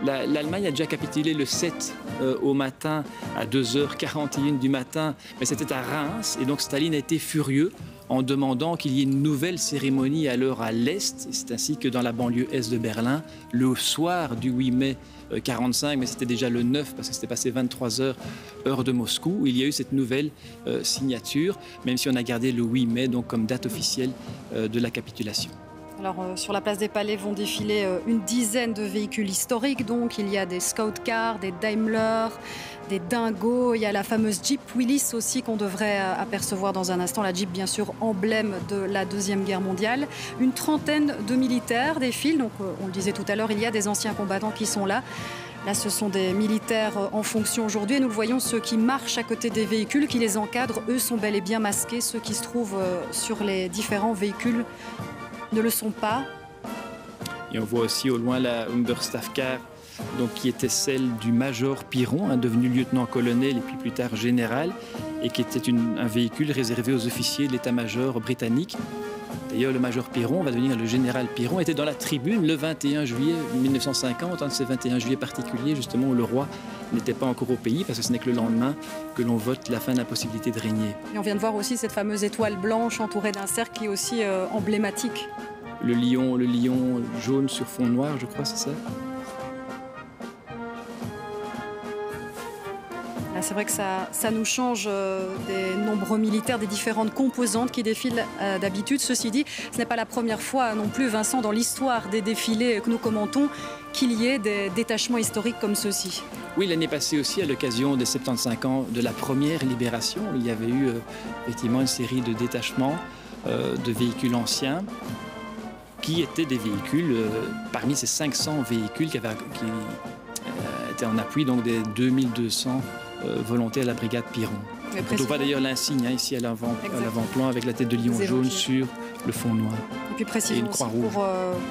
l'Allemagne a déjà capitulé le 7 au matin à 2h41 du matin, mais c'était à Reims, et donc Staline a été furieux en demandant qu'il y ait une nouvelle cérémonie alors à l'Est. C'est ainsi que dans la banlieue Est de Berlin, le soir du 8 mai 1945, mais c'était déjà le 9 parce que c'était passé 23 heures, heure de Moscou, il y a eu cette nouvelle signature, même si on a gardé le 8 mai donc, comme date officielle de la capitulation.
Alors, sur la place des Palais vont défiler une dizaine de véhicules historiques. Donc, il y a des Scout Cars, des Daimler, des Dingo. Il y a la fameuse Jeep Willys aussi qu'on devrait apercevoir dans un instant. La Jeep, bien sûr, emblème de la Deuxième Guerre mondiale. Une trentaine de militaires défilent. Donc, on le disait tout à l'heure, il y a des anciens combattants qui sont là. Là, ce sont des militaires en fonction aujourd'hui. Et nous le voyons, ceux qui marchent à côté des véhicules, qui les encadrent, eux sont bel et bien masqués. Ceux qui se trouvent sur les différents véhicules ne le sont pas.
Et on voit aussi au loin la Humberstafcar, donc qui était celle du major Piron, devenu lieutenant-colonel et puis plus tard général, et qui était un véhicule réservé aux officiers de l'état-major britannique. D'ailleurs, le major Piron va devenir le général Piron, était dans la tribune le 21 juillet 1950, un de ces 21 juillet particuliers, justement, où le roi n'était pas encore au pays, parce que ce n'est que le lendemain que l'on vote la fin de la possibilité de régner.
Et on vient de voir aussi cette fameuse étoile blanche entourée d'un cercle qui est aussi emblématique.
Le lion jaune sur fond noir, je crois, c'est ça?
C'est vrai que ça nous change des nombreux militaires, des différentes composantes qui défilent d'habitude. Ceci dit, ce n'est pas la première fois non plus, Vincent, dans l'histoire des défilés que nous commentons, qu'il y ait des détachements historiques comme ceux-ci.
Oui, l'année passée aussi, à l'occasion des 75 ans de la première libération, il y avait eu effectivement une série de détachements de véhicules anciens qui étaient des véhicules, parmi ces 500 véhicules qui étaient en appui donc des 2200 volontaires de la brigade Piron. On voit d'ailleurs l'insigne ici à l'avant-plan avec la tête de lion jaune sur le fond noir.
Et puis précisons aussi pour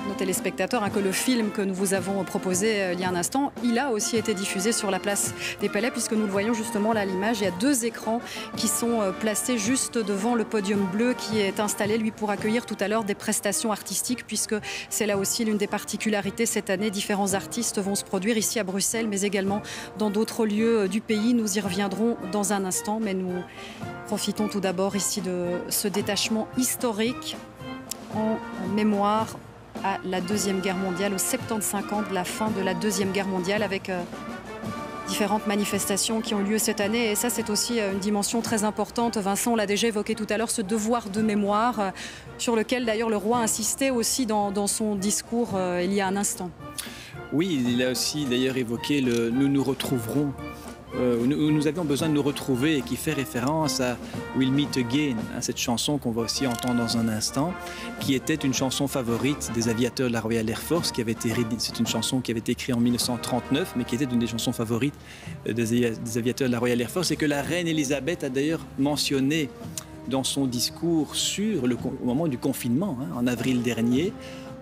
nos téléspectateurs que le film que nous vous avons proposé il y a un instant, il a aussi été diffusé sur la place des Palais, puisque nous le voyons justement là à l'image. Il y a 2 écrans qui sont placés juste devant le podium bleu qui est installé, lui, pour accueillir tout à l'heure des prestations artistiques, puisque c'est là aussi l'une des particularités cette année. Différents artistes vont se produire ici à Bruxelles, mais également dans d'autres lieux du pays. Nous y reviendrons dans un instant, mais nous profitons tout d'abord ici de ce détachement historique en mémoire à la Deuxième Guerre mondiale, aux 75 ans de la fin de la Deuxième Guerre mondiale, avec différentes manifestations qui ont lieu cette année. Et ça, c'est aussi une dimension très importante. Vincent, on l'a déjà évoqué tout à l'heure, ce devoir de mémoire, sur lequel d'ailleurs le roi insistait aussi dans son discours il y a un instant.
Oui, il a aussi d'ailleurs évoqué le « nous nous retrouverons ». Nous avions besoin de nous retrouver, et qui fait référence à We'll Meet Again, cette chanson qu'on va aussi entendre dans un instant, qui était une chanson favorite des aviateurs de la Royal Air Force, c'est une chanson qui avait été écrite en 1939, mais qui était une des chansons favorites des aviateurs de la Royal Air Force, et que la reine Elisabeth a d'ailleurs mentionné dans son discours au moment du confinement, en avril dernier,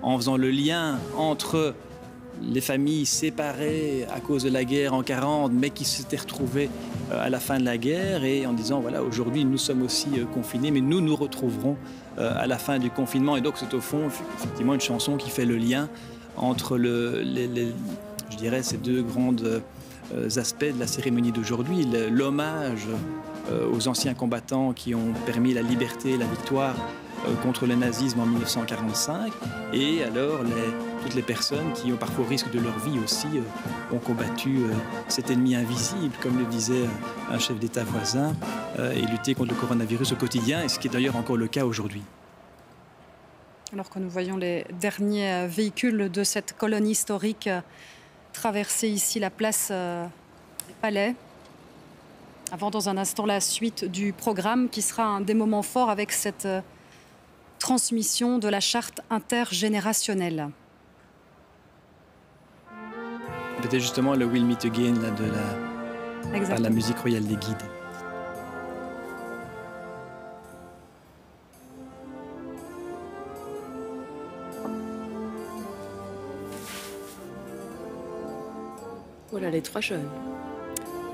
en faisant le lien entre les familles séparées à cause de la guerre en 40, mais qui s'étaient retrouvées à la fin de la guerre, et en disant, voilà, aujourd'hui nous sommes aussi confinés, mais nous nous retrouverons à la fin du confinement. Et donc c'est au fond effectivement une chanson qui fait le lien entre je dirais, ces 2 grands aspects de la cérémonie d'aujourd'hui, l'hommage aux anciens combattants qui ont permis la liberté et la victoire contre le nazisme en 1945, et alors toutes les personnes qui, au parfois au risque de leur vie aussi, ont combattu cet ennemi invisible, comme le disait un chef d'État voisin, et lutté contre le coronavirus au quotidien, et ce qui est d'ailleurs encore le cas aujourd'hui.
Alors que nous voyons les derniers véhicules de cette colonne historique traverser ici la place des Palais, avant dans un instant la suite du programme qui sera un des moments forts avec cette transmission de la charte intergénérationnelle.
C'était justement le We'll Meet Again de la musique royale des guides.
Voilà les 3 jeunes.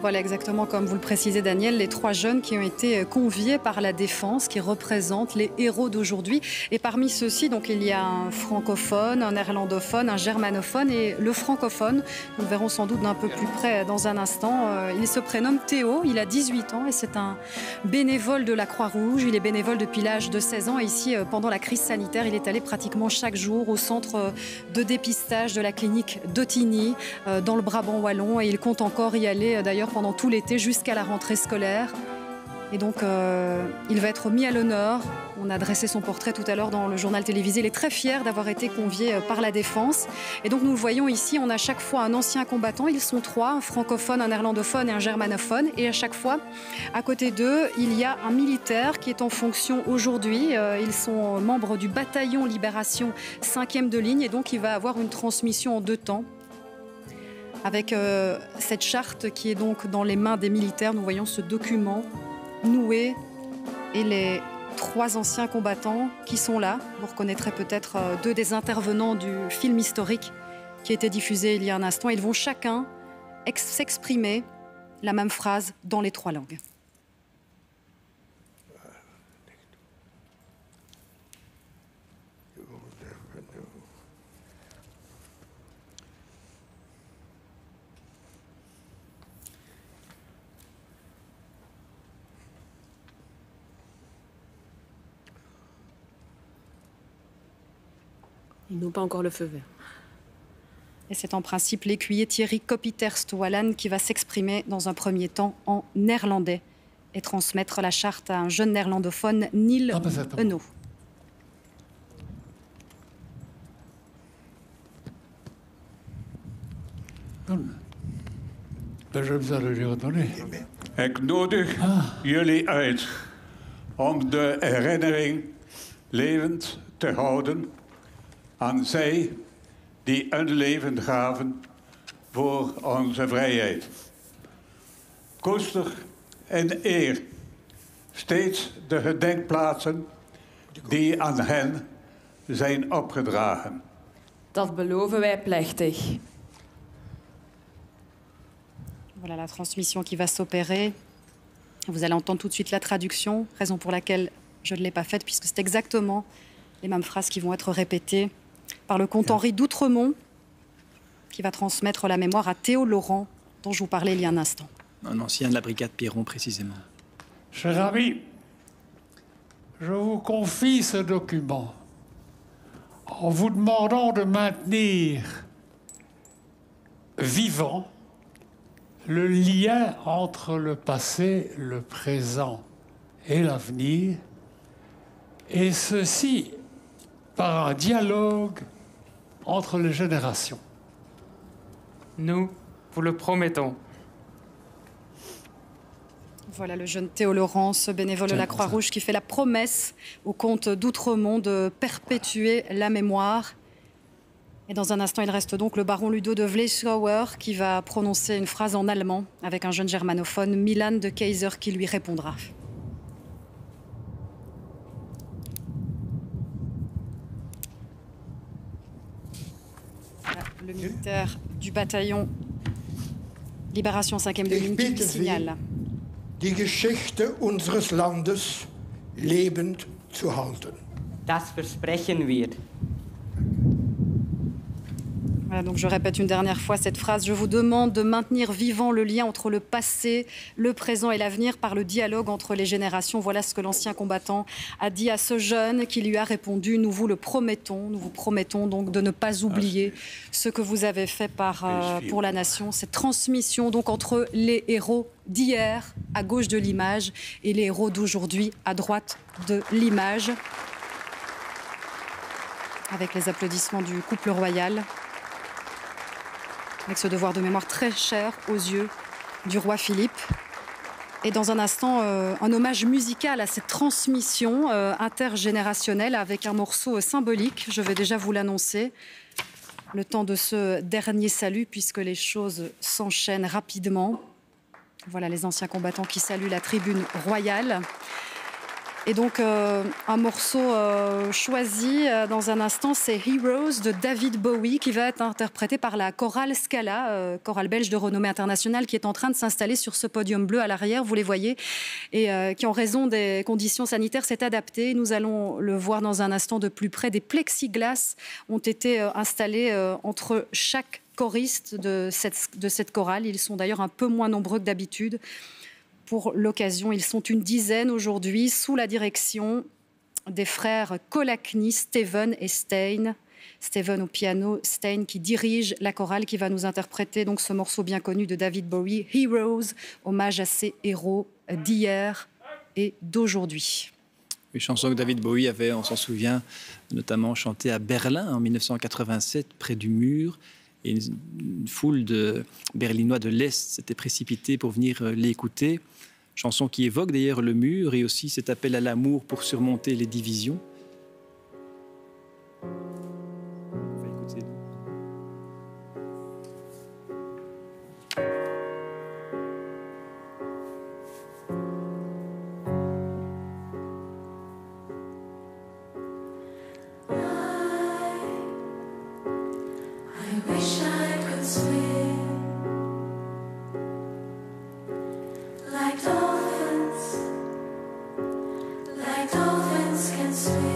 Voilà, exactement comme vous le précisez, Daniel, les 3 jeunes qui ont été conviés par la Défense, qui représentent les héros d'aujourd'hui. Et parmi ceux-ci, donc, il y a un francophone, un néerlandophone, un germanophone. Et le francophone, nous le verrons sans doute d'un peu plus près dans un instant, il se prénomme Théo, il a 18 ans et c'est un bénévole de la Croix-Rouge. Il est bénévole depuis l'âge de 16 ans. Et ici, pendant la crise sanitaire, il est allé pratiquement chaque jour au centre de dépistage de la clinique d'Ottigny, dans le Brabant wallon. Et il compte encore y aller, d'ailleurs, pendant tout l'été jusqu'à la rentrée scolaire. Et donc, il va être mis à l'honneur. On a dressé son portrait tout à l'heure dans le journal télévisé. Il est très fier d'avoir été convié par la Défense. Et donc, nous le voyons ici, on a chaque fois un ancien combattant. Ils sont 3, un francophone, un néerlandophone et un germanophone. Et à chaque fois, à côté d'eux, il y a un militaire qui est en fonction aujourd'hui. Ils sont membres du bataillon Libération 5e de ligne. Et donc, il va avoir une transmission en 2 temps. Avec cette charte qui est donc dans les mains des militaires, nous voyons ce document noué et les 3 anciens combattants qui sont là. Vous reconnaîtrez peut-être 2 des intervenants du film historique qui a été diffusé il y a un instant. Ils vont chacun s'exprimer la même phrase dans les 3 langues.
Ils n'ont pas encore le feu vert.
Et c'est en principe l'écuyer Thierry Kopiters-Toalan qui va s'exprimer dans un premier temps en néerlandais et transmettre la charte à un jeune néerlandophone, Neil Henno.
Ik nodig jullie uit om de herinnering levend te houden aan zij die hun leven gaven voor onze vrijheid. Koester en eer steeds de gedenkplaatsen die aan hen zijn opgedragen.
Dat beloven wij plechtig.
Voilà la transmission qui va s'opérer. Vous allez entendre tout de suite la traduction, raison pour laquelle je ne l'ai pas faite, puisque c'est exactement les mêmes phrases qui vont être répétées par le comte Henri d'Outremont, qui va transmettre la mémoire à Théo Laurent, dont je vous parlais il y a un instant.
Un ancien de la brigade Piron, précisément.
Cher ami, je vous confie ce document en vous demandant de maintenir vivant le lien entre le passé, le présent et l'avenir, et ceci par un dialogue entre les générations.
Nous vous le promettons.
Voilà le jeune Théo Laurent, ce bénévole de la Croix-Rouge qui fait la promesse au comte d'Outremont de perpétuer la mémoire. Et dans un instant, il reste donc le baron Ludo de Vleeschouwer qui va prononcer une phrase en allemand avec un jeune germanophone, Milan de Keyser, qui lui répondra. Voilà, le militaire du bataillon Libération 5e de Ligne qui signale.
Die Geschichte unseres Landes lebend zu halten.
Das versprechen wir.
Voilà, donc je répète une dernière fois cette phrase. Je vous demande de maintenir vivant le lien entre le passé, le présent et l'avenir par le dialogue entre les générations. Voilà ce que l'ancien combattant a dit à ce jeune qui lui a répondu. Nous vous le promettons. Nous vous promettons donc de ne pas oublier ce que vous avez fait pour la nation. Cette transmission donc entre les héros d'hier à gauche de l'image et les héros d'aujourd'hui à droite de l'image. Avec les applaudissements du couple royal. Avec ce devoir de mémoire très cher aux yeux du roi Philippe. Et dans un instant, un hommage musical à cette transmission intergénérationnelle avec un morceau symbolique. Je vais déjà vous l'annoncer. Le temps de ce dernier salut, puisque les choses s'enchaînent rapidement. Voilà les anciens combattants qui saluent la tribune royale. Et donc, un morceau choisi dans un instant, c'est Heroes de David Bowie, qui va être interprété par la chorale Scala, chorale belge de renommée internationale, qui est en train de s'installer sur ce podium bleu à l'arrière, vous les voyez, et qui, en raison des conditions sanitaires, s'est adapté. Nous allons le voir dans un instant de plus près. Des plexiglas ont été installés entre chaque choriste de cette chorale. Ils sont d'ailleurs un peu moins nombreux que d'habitude. Pour l'occasion, ils sont une dizaine aujourd'hui sous la direction des frères Kolakny, Steven et Stein. Steven au piano, Stein qui dirige la chorale qui va nous interpréter donc ce morceau bien connu de David Bowie, Heroes, hommage à ces héros d'hier et d'aujourd'hui.
Une chanson que David Bowie avait, on s'en souvient, notamment chantée à Berlin en 1987, près du mur. Et une foule de Berlinois de l'Est s'était précipitée pour venir l'écouter. Chanson qui évoque d'ailleurs le mur et aussi cet appel à l'amour pour surmonter les divisions. On va écouter.
Like dolphins can swim.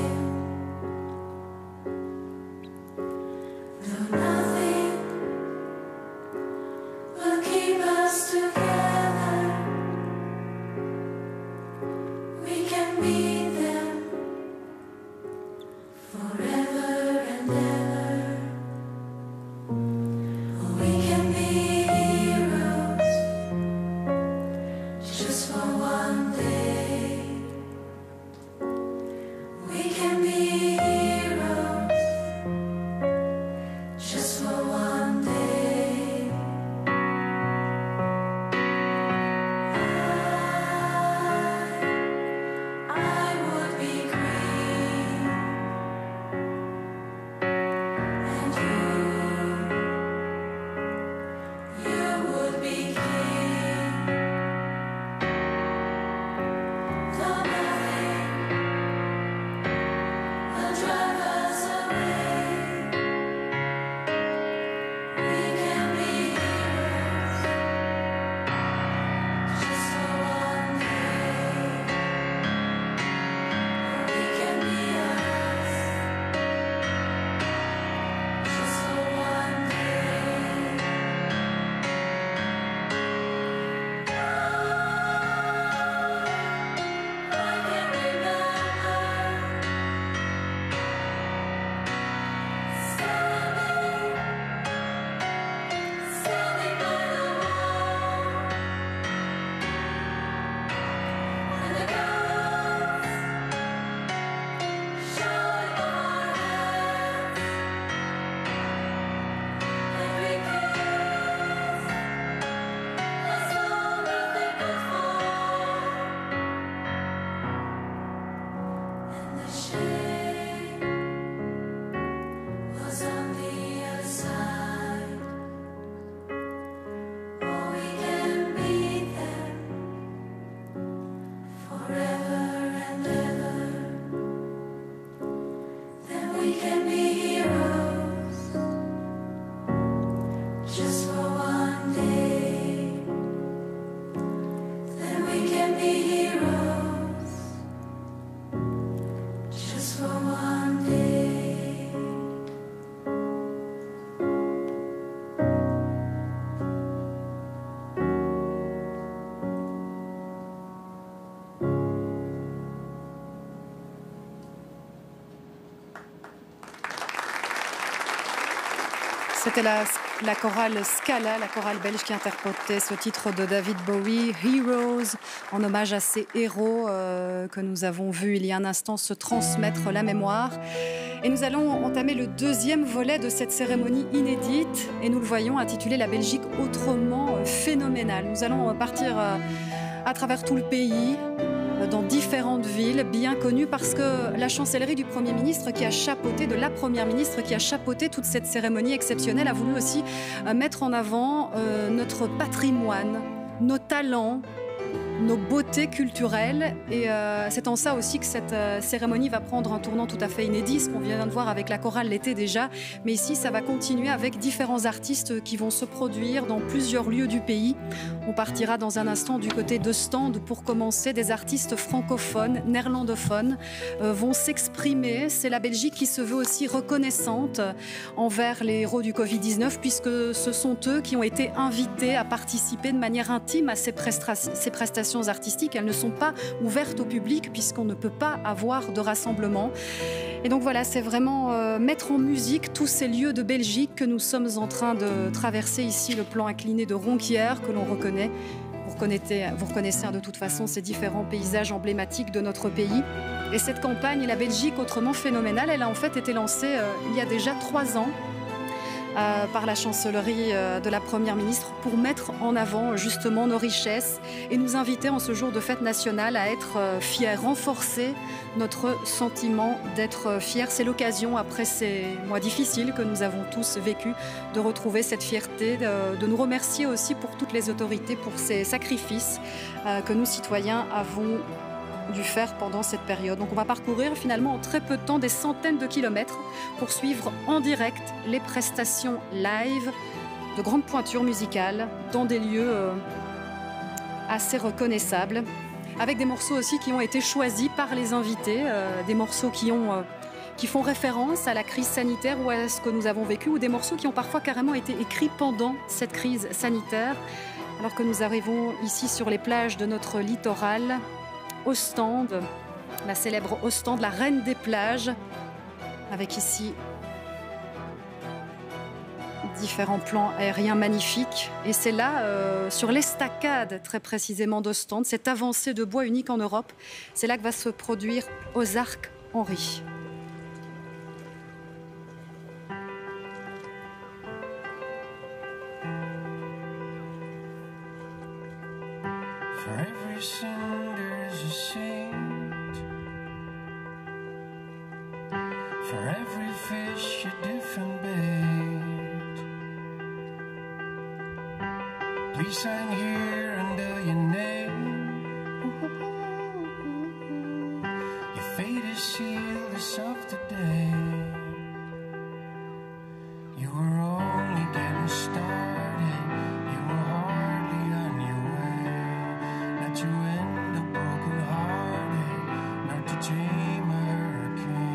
C'était la chorale Scala, la chorale belge qui interprétait ce titre de David Bowie, Heroes, en hommage à ces héros que nous avons vus il y a un instant se transmettre la mémoire. Et nous allons entamer le deuxième volet de cette cérémonie inédite, et nous le voyons, intitulé « La Belgique autrement phénoménale ». Nous allons partir à travers tout le pays, dans différentes villes bien connues, parce que la chancellerie du Premier ministre qui a chapeauté, de la Première ministre qui a chapeauté toute cette cérémonie exceptionnelle, a voulu aussi mettre en avant notre patrimoine, nos talents, nos beautés culturelles. Et c'est en ça aussi que cette cérémonie va prendre un tournant tout à fait inédit, ce qu'on vient de voir avec la chorale l'été déjà. Mais ici, ça va continuer avec différents artistes qui vont se produire dans plusieurs lieux du pays. On partira dans un instant du côté de Stende pour commencer. Des artistes francophones, néerlandophones vont s'exprimer. C'est la Belgique qui se veut aussi reconnaissante envers les héros du Covid-19, puisque ce sont eux qui ont été invités à participer de manière intime à ces prestations artistiques. Elles ne sont pas ouvertes au public puisqu'on ne peut pas avoir de rassemblement. Et donc voilà, c'est vraiment mettre en musique tous ces lieux de Belgique que nous sommes en train de traverser ici, le plan incliné de Ronquière que l'on reconnaît. Vous reconnaissez de toute façon ces différents paysages emblématiques de notre pays. Et cette campagne, la Belgique autrement phénoménale, elle a en fait été lancée il y a déjà 3 ans. Par la chancellerie de la Première ministre pour mettre en avant justement nos richesses et nous inviter en ce jour de fête nationale à être fiers, renforcer notre sentiment d'être fiers. C'est l'occasion, après ces mois difficiles que nous avons tous vécus, de retrouver cette fierté, de nous remercier aussi pour toutes les autorités, pour ces sacrifices que nous, citoyens, avons dû faire pendant cette période. Donc on va parcourir finalement en très peu de temps des centaines de kilomètres pour suivre en direct les prestations live de grandes pointures musicales dans des lieux assez reconnaissables, avec des morceaux aussi qui ont été choisis par les invités, des morceaux qui font référence à la crise sanitaire ou à ce que nous avons vécu, ou des morceaux qui ont parfois carrément été écrits pendant cette crise sanitaire, alors que nous arrivons ici sur les plages de notre littoral, Ostende, la célèbre Ostende, la reine des plages, avec ici différents plans aériens magnifiques. Et c'est là, sur l'estacade très précisément d'Ostende, cette avancée de bois unique en Europe, c'est là que va se produire Ozark Henry.
For every fish, a different bait. Please sign here under your name. Your fate is sealed as of today. You were only getting started. You were hardly on your way. Not to end up broken hearted, not to tame a hurricane.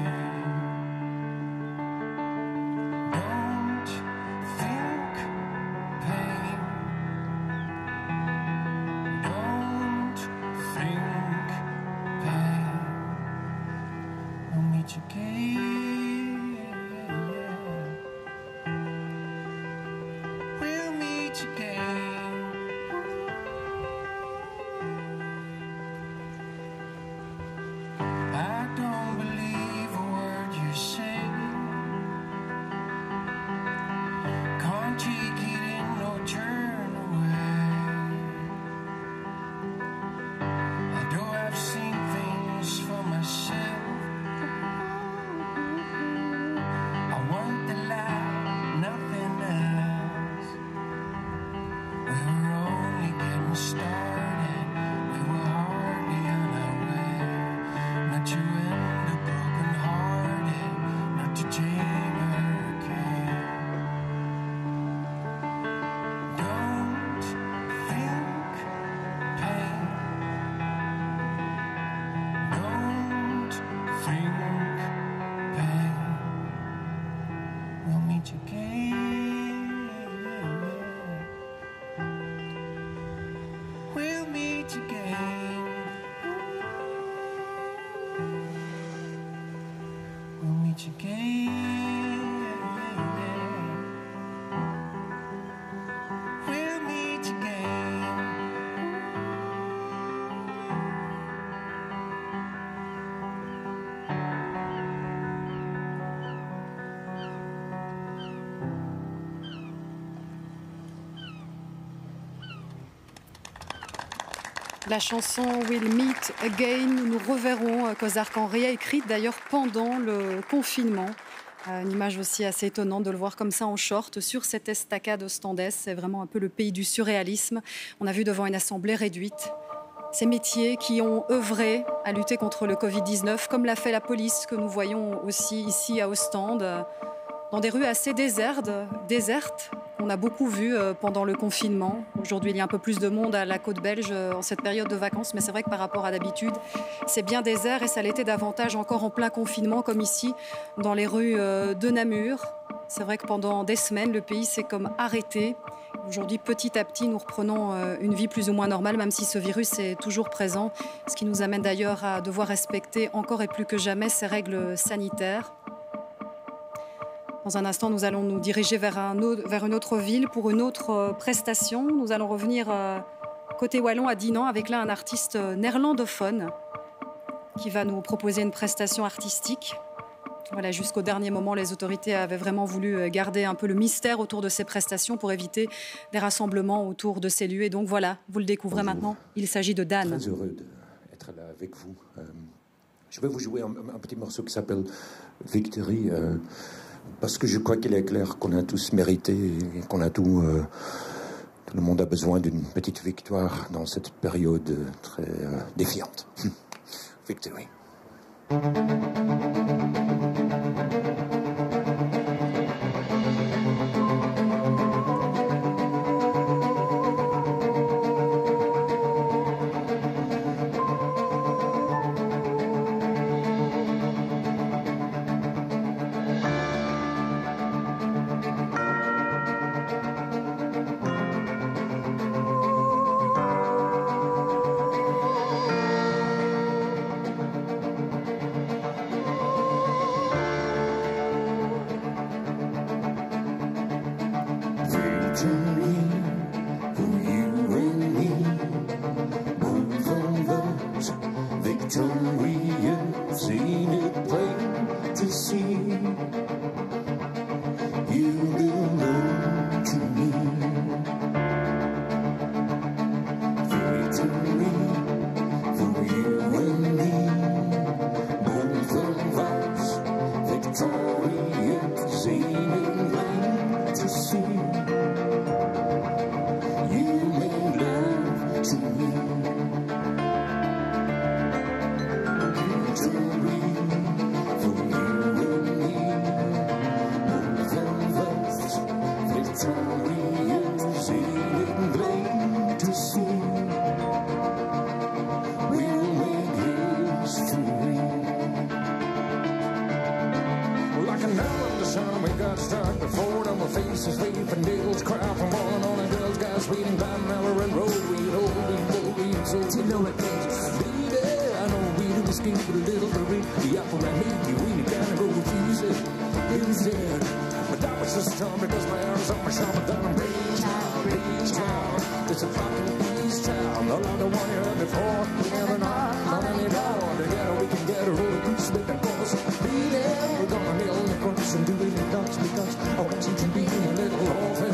La chanson We'll Meet Again, nous reverrons qu'Ozark Henry a écrite d'ailleurs pendant le confinement. Une image aussi assez étonnante de le voir comme ça en short sur cette estacade ostendaise. C'est vraiment un peu le pays du surréalisme. On a vu devant une assemblée réduite ces métiers qui ont œuvré à lutter contre le Covid-19, comme l'a fait la police, que nous voyons aussi ici à Ostende, dans des rues assez désertes. On a beaucoup vu pendant le confinement. Aujourd'hui, il y a un peu plus de monde à la côte belge en cette période de vacances, mais c'est vrai que par rapport à d'habitude, c'est bien désert et ça l'était davantage encore en plein confinement, comme ici, dans les rues de Namur. C'est vrai que pendant des semaines, le pays s'est comme arrêté. Aujourd'hui, petit à petit, nous reprenons une vie plus ou moins normale, même si ce virus est toujours présent, ce qui nous amène d'ailleurs à devoir respecter encore et plus que jamais ces règles sanitaires. Dans un instant, nous allons nous diriger vers une autre ville pour une autre prestation. Nous allons revenir côté wallon à Dinan avec là un artiste néerlandophone qui va nous proposer une prestation artistique. Voilà, jusqu'au dernier moment, les autorités avaient vraiment voulu garder un peu le mystère autour de ces prestations pour éviter des rassemblements autour de ces lieux. Et donc voilà, vous le découvrez maintenant, il s'agit de Dan.
Très heureux d'être là avec vous. Je vais vous jouer un petit morceau qui s'appelle Victory. Parce que je crois qu'il est clair qu'on a tous mérité et qu'on a tout le monde a besoin d'une petite victoire dans cette période très défiante. Victory. you've seen it plain to see. You belong to me. Victory for you and me. Both of us victorious, seen it plain to see. You made love to me. Stuck before them, our faces wave and nails cry from falling on the girls, guys waiting by Mallory Road. We'd so you know it things. Baby, I know we do escape with a little bit. The apple I made you, we gotta go refuse it. Instead, but that was just time because my arms on my shoulder down Beach Town. It's a fucking East Town. No longer one you heard before. We never know, not anymore. Together we can get a roller coaster with the boss. Baby, we're gonna nail the cross and do it in Dutch because I want you to be a little orphan.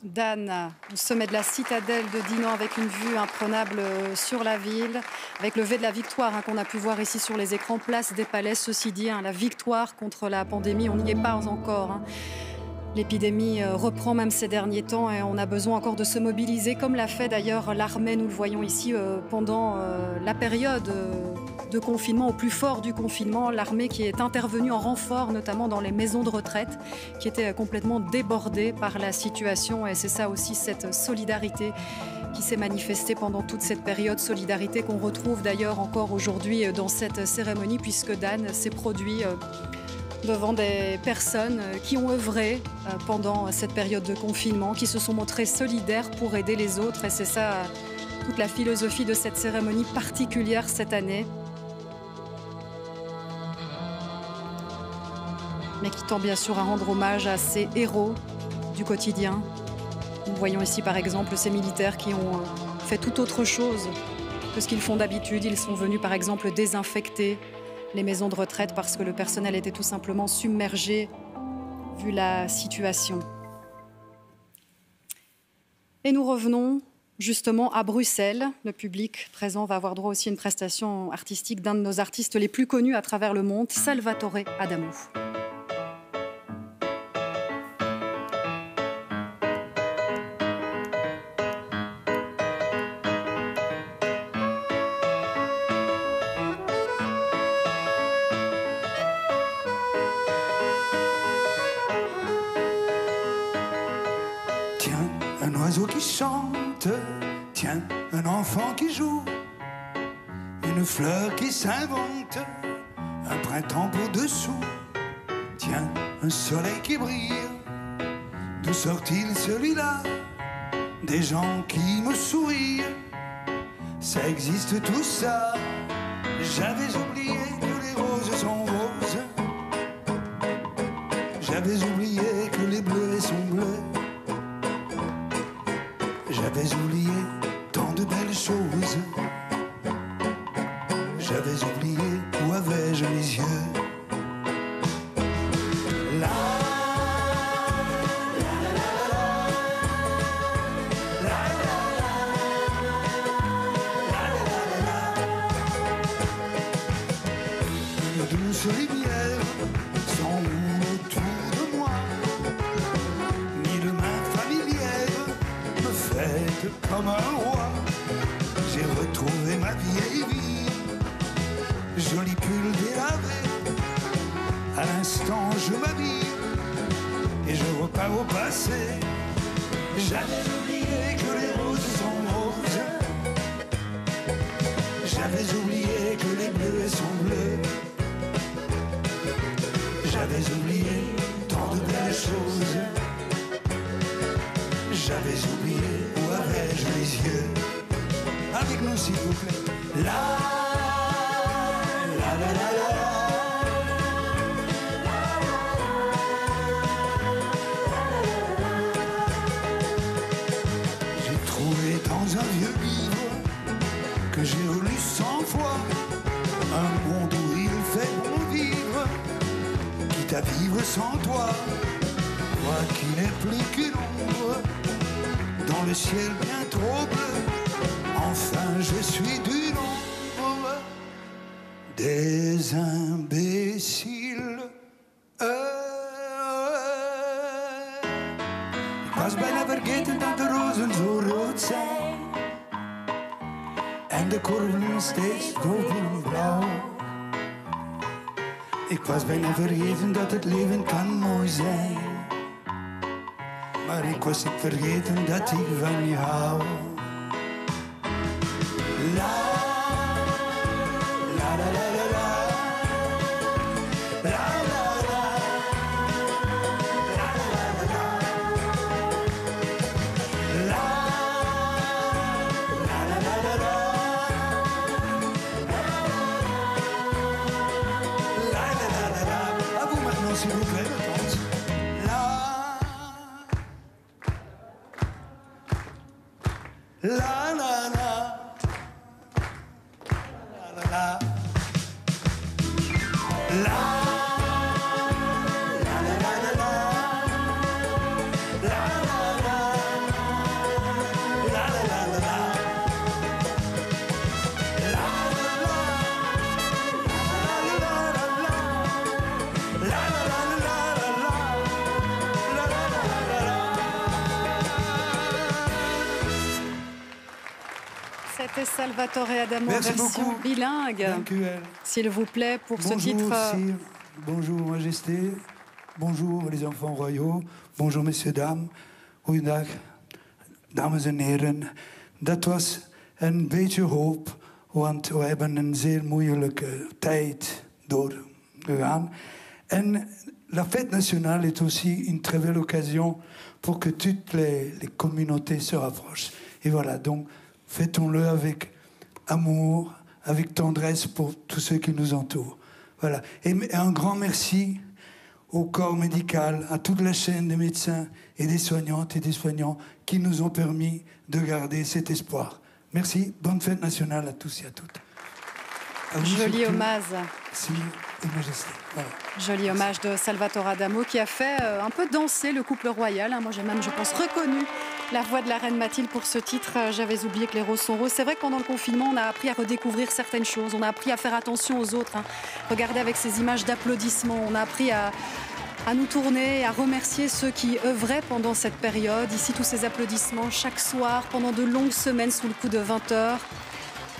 Dan, au sommet de la citadelle de Dinan, avec une vue imprenable sur la ville, avec le V de la victoire qu'on a pu voir ici sur les écrans, place des Palais. Ceci dit, la victoire contre la pandémie, on n'y est pas encore. L'épidémie reprend même ces derniers temps et on a besoin encore de se mobiliser, comme l'a fait d'ailleurs l'armée, nous le voyons ici, pendant la période de confinement, au plus fort du confinement, l'armée qui est intervenue en renfort, notamment dans les maisons de retraite, qui étaient complètement débordées par la situation. Et c'est ça aussi, cette solidarité qui s'est manifestée pendant toute cette période, solidarité qu'on retrouve d'ailleurs encore aujourd'hui dans cette cérémonie, puisque Dan s'est produit devant des personnes qui ont œuvré pendant cette période de confinement, qui se sont montrées solidaires pour aider les autres. Et c'est ça toute la philosophie de cette cérémonie particulière cette année, mais qui tend bien sûr à rendre hommage à ces héros du quotidien. Nous voyons ici par exemple ces militaires qui ont fait tout autre chose que ce qu'ils font d'habitude. Ils sont venus par exemple désinfecter les maisons de retraite parce que le personnel était tout simplement submergé vu la situation. Et nous revenons justement à Bruxelles. Le public présent va avoir droit aussi à une prestation artistique d'un de nos artistes les plus connus à travers le monde, Salvatore Adamo.
Un oiseau qui chante, tiens, un enfant qui joue, une fleur qui s'invente, un printemps pour dessous, tiens, un soleil qui brille, D'où sort-il celui-là? Des gens qui me sourient. Ça existe tout ça. J'avais oublié que les roses sont roses. J'avais oublié que les bleus sont bleus. J'avais oublié tant de belles choses. J'avais oublié où avais-je les yeux. Là. Douce rivière s'enroule autour de moi. Mille mains familières me fêtent comme un roi. J'ai retrouvé ma vieille vie, joli pull délavé. À l'instant je m'habille et je repars au passé. J'avais oublié que les roses sont roses. J'avais oublié que les bleus sont bleus. J'avais oublié tant de belles choses. J'avais oublié où avais-je les yeux. Avec nous s'il vous plaît. La la la la la. J'ai trouvé dans un vieux livre que j'ai relu 100 fois un monde où il fait bon vivre. À vivre sans toi, toi qui n'es plus qu'une ombre dans le ciel bien trop bleu. Enfin je suis du nombre des imbéciles. Ik was bijna vergeten dat de rozen zo rood zijn en de korrelen steeds donkerblauw. Ik was bijna vergeten dat het leven kan mooi zijn. Maar ik was niet vergeten dat ik van je hou. La la la la la la. La la la. La la la la. La la la la la. S'il vous plaît, je pense. La la la la la la.
C'était Salvatore Adamo,
Merci
version
beaucoup.
bilingue. S'il vous plaît, pour
Bonjour
ce titre.
Sire. Bonjour Majesté. Bonjour les enfants royaux. Bonjour messieurs, dames. Goeiedag, dames en heren. Dat was een beetje hoop, want we hebben een zeer moeilijke tijd doorgegaan. En la fête nationale est aussi une très belle occasion pour que toutes les communautés se rapprochent. Et voilà, donc fêtons-le avec amour, avec tendresse pour tous ceux qui nous entourent. Voilà. Et un grand merci au corps médical, à toute la chaîne des médecins et des soignantes et des soignants qui nous ont permis de garder cet espoir. Merci. Bonne fête nationale à tous et à toutes. À vous
Joli
surtout,
hommage.
Sire et Majesté. Voilà.
Joli hommage de Salvatore Adamo qui a fait un peu danser le couple royal. Moi, j'ai même, je pense, reconnu la voix de la reine Mathilde pour ce titre. J'avais oublié que les roses sont roses. C'est vrai que pendant le confinement, on a appris à redécouvrir certaines choses. On a appris à faire attention aux autres. Regardez avec ces images d'applaudissements. On a appris à nous tourner, à remercier ceux qui œuvraient pendant cette période. Ici, tous ces applaudissements chaque soir, pendant de longues semaines, sous le coup de 20 heures.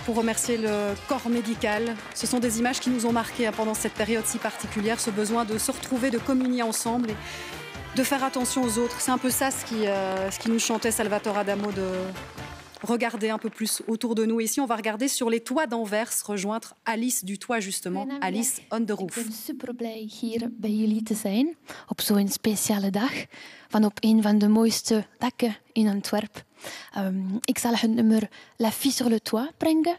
Pour remercier le corps médical. Ce sont des images qui nous ont marqués pendant cette période si particulière, ce besoin de se retrouver, de communier ensemble et de faire attention aux autres. C'est un peu ça ce qui nous chantait Salvatore Adamo regarder un peu plus autour de nous. Ici, on va regarder sur les toits d'Anvers, rejoindre Alice du toit justement, Alice on the roof.
Ik ben super blij hier bij jullie te zijn op zo'n speciale dag van op een van de mooiste dakken in Antwerpen. Ik zal het nummer La Fille sur le Toit brengen.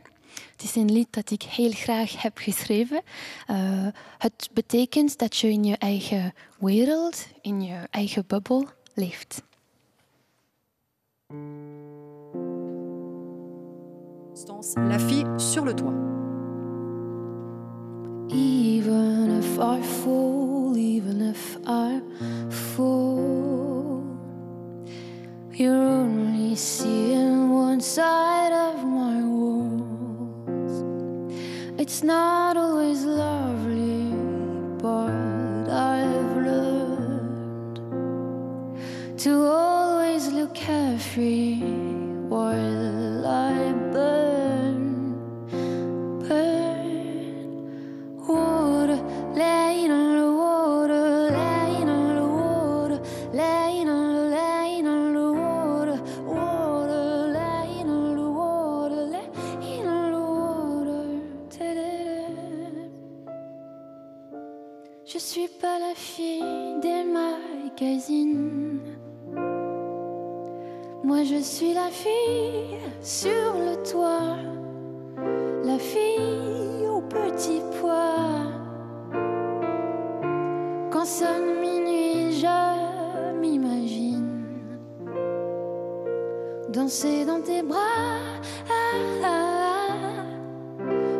Het is een lied dat ik heel graag heb geschreven. Het betekent dat je in je eigen wereld, in je eigen bubbel leeft.
La Fille sur le Toit.
Even if I fall, even if I fall, you're only seeing one side of my walls. It's not always lovely, but I've learned to always look carefree while I burn, burn. Water, laying on the water, laying on the water, laying on the water, water, laying on the water, laying on the water. Je suis pas la fille des magazines. Moi je suis la fille sur le toit, la fille au petit pois. Quand sonne minuit, je m'imagine danser dans tes bras,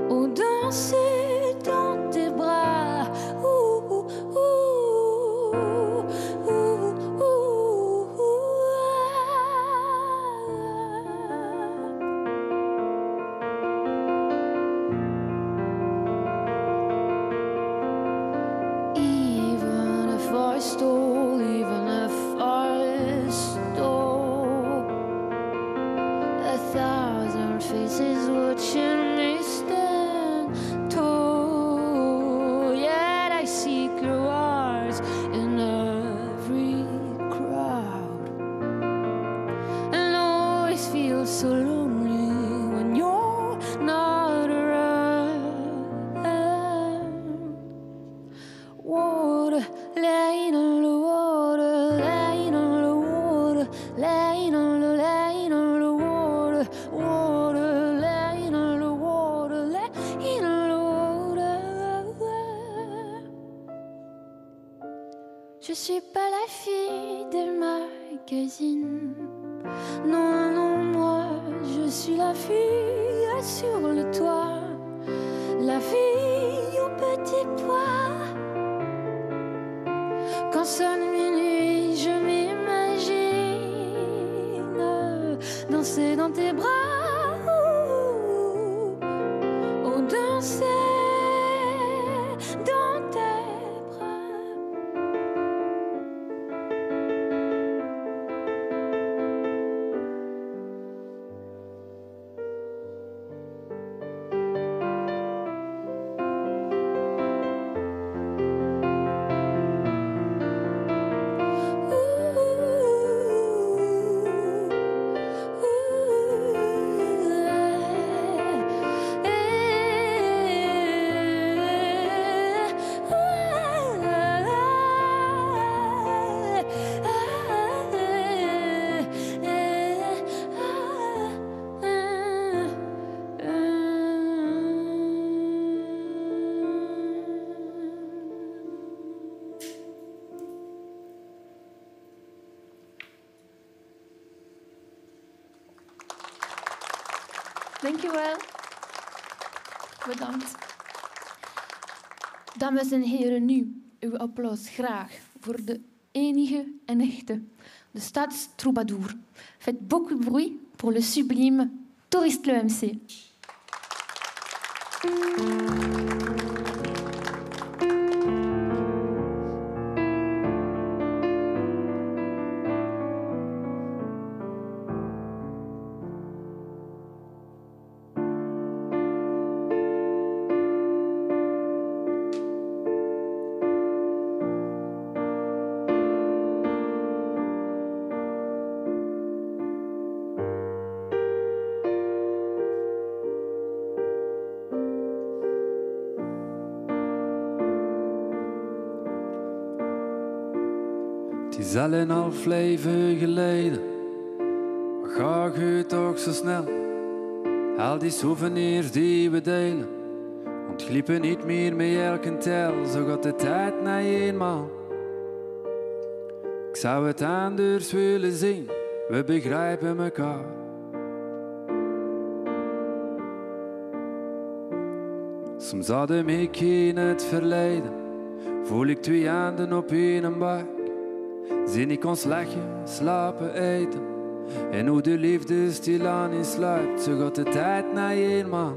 oh danser dans tes bras, I stole, even if I stole 1,000 faces watching me stand tall. Yet I see your eyes in every crowd, and always feel so lonely when you're not around. Water, laying on the water, laying on the water, laying on the water, water, laying on the water, laying on the water. Je suis pas la fille des magazines. Non, non, moi, je suis la fille sur le toit, la fille au petit pois. Quand sonne minuit, je m'imagine danser dans tes bras, oh danser dans tes bras. Dankjewel. Bedankt. Dames en heren, nu uw applaus graag voor de enige en echte, de stadstroubadour. Faites beaucoup de bruit pour le sublime Touriste l'EMC.
is al een half leven geleden. Wat ga je toch zo snel? Al die souvenirs die we delen, ontgliepen niet meer met elke tel. Zo gaat de tijd na eenmaal. Ik zou het anders willen zien, we begrijpen elkaar. Soms adem ik in het verleden, voel ik 2 handen op een buik. Zie ik ons lachen, slapen, eten, en hoe de liefde stilaan insluipt. Zo gaat de tijd na eenmaal.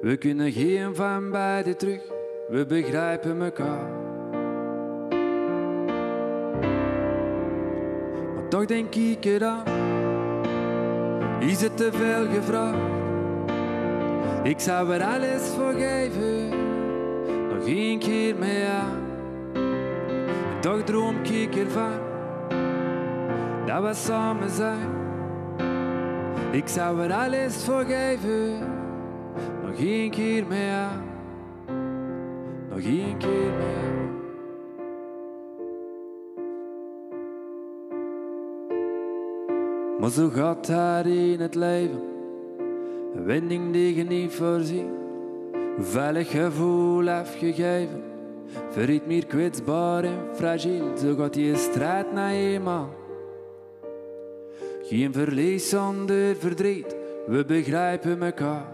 We kunnen geen van beiden terug, we begrijpen elkaar. Maar toch denk ik eraan, is het te veel gevraagd? Ik zou er alles voor geven, nog 1 keer met jou. En toch droom ik ervan, dat we samen zijn. Ik zou er alles voor geven, nog 1 keer met jou. Nog 1 keer met jou. Maar zo gaat daar in het leven, een wending die je niet voorziet. Een veilig gevoel afgegeven, verriet meer kwetsbaar en fragiel. Zo gaat die strijd na eenmaal. Geen verlies zonder verdriet, we begrijpen elkaar.